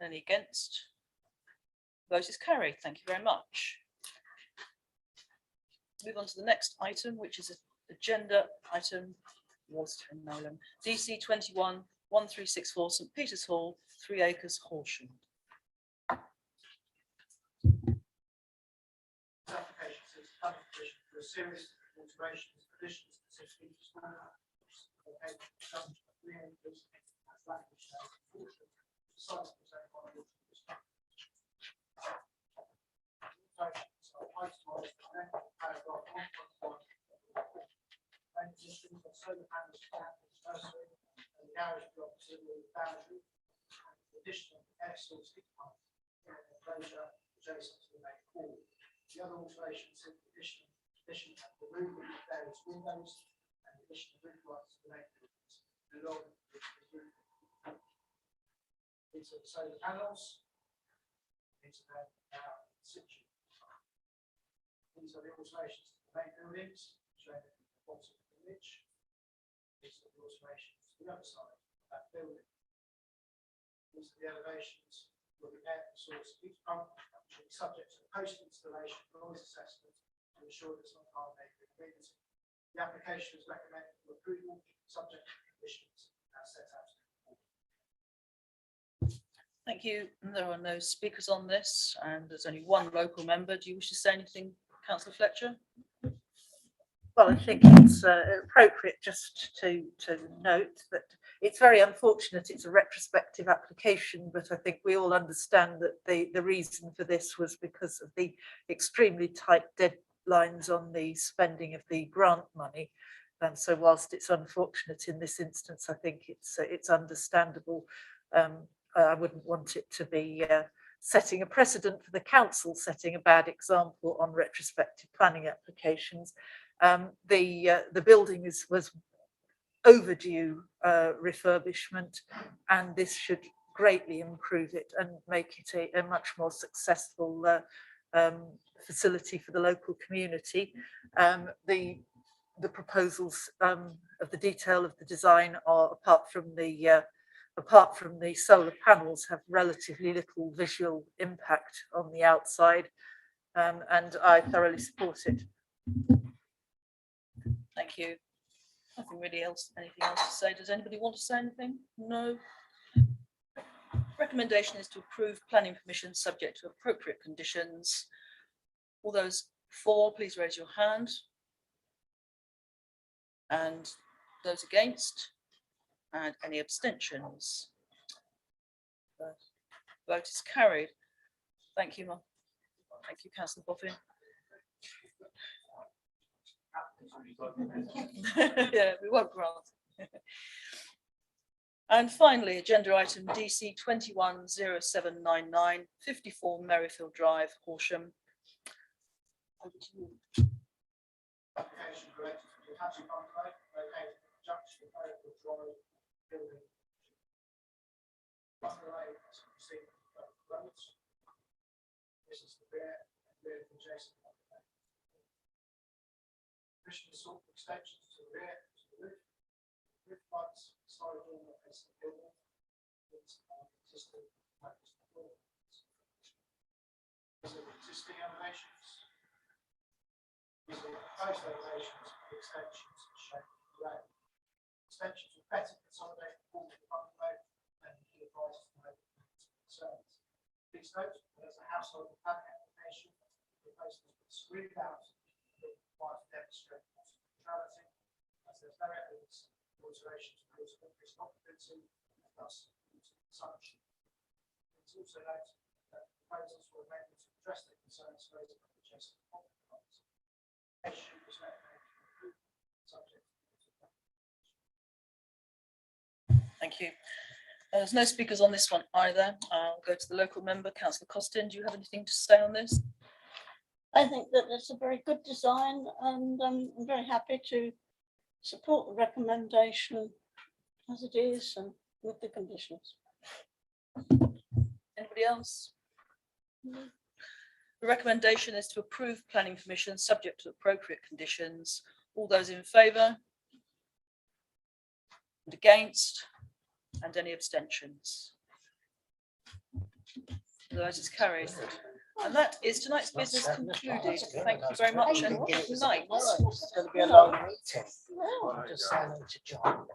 Any against? Vote is carried. Thank you very much. Move on to the next item, which is an agenda item, DC 21-1364 St Peter's Hall, 3 acres, Horsham. Application seeks planning permission for a series of alterations, additions to St Peter's Hall. Solar panels nursery and the garage block to the boundary, additional air source heat pump enclosure adjacent to the main hall. The other alterations in addition and removal of various windows and additional roof lights to the main buildings along with the roof. These are the solar panels. These are now in situ. These are the alterations to the main buildings shown at the bottom of the image. These are the alterations to the other side of that building. These are the elevations for the air source heat pump, which will be subject to the post-installation noise assessment to ensure that it's not harm neighbouring community. The application is recommended for approval, subject to conditions as set out. Thank you. There are no speakers on this, and there's only one local member. Do you wish to say anything, Councillor Fletcher? Well, I think it's appropriate just to note that it's very unfortunate it's a retrospective application, but I think we all understand that the reason for this was because of the extremely tight deadlines on the spending of the grant money. And so whilst it's unfortunate in this instance, I think it's understandable. I wouldn't want it to be setting a precedent for the council, setting a bad example on retrospective planning applications. The building was overdue refurbishment, and this should greatly improve it and make it a much more successful facility for the local community. The proposals of the detail of the design are, apart from the solar panels, have relatively little visual impact on the outside, and I thoroughly support it. Thank you. Nothing really else, anything else to say? Does anybody want to say anything? No. Recommendation is to approve planning permission subject to appropriate conditions. All those for, please raise your hand. And those against? And any abstentions? The vote is carried. Thank you, thank you, Councillor Boffin. Yeah, we won't grant. And finally, agenda item DC 210799 54 Merrifield Drive, Horsham. Over to you. Application related to the Hatching Bungalow located in conjunction with Merrifield Drive building. Bungalow has received both roads. This is the rear adjacent. Permission to sort extensions to the rear, to the roof lights, side door facing the building. It's existing. These are the existing elevations. These are the proposed elevations for the extensions shown in red. Extensions will better consolidate the form of the bungalow and be advised to make concerns. Please note that as a household planning application, the proposal has been screened out to demonstrate neutrality, as there's no evidence of alterations cause increased occupancy and thus consumption. It's also noted that proposals were made to address the concerns raised by the adjacent occupiers. Issue was recommended subject to. Thank you. There's no speakers on this one either. I'll go to the local member, Councillor Costin. Do you have anything to say on this? I think that it's a very good design, and I'm very happy to support the recommendation as it is and with the conditions. Anybody else? The recommendation is to approve planning permission subject to appropriate conditions. All those in favour? And against? And any abstentions? Otherwise it's carried. And that is tonight's business concluded. Thank you very much and good night. It's going to be a long meeting. Just saying to John.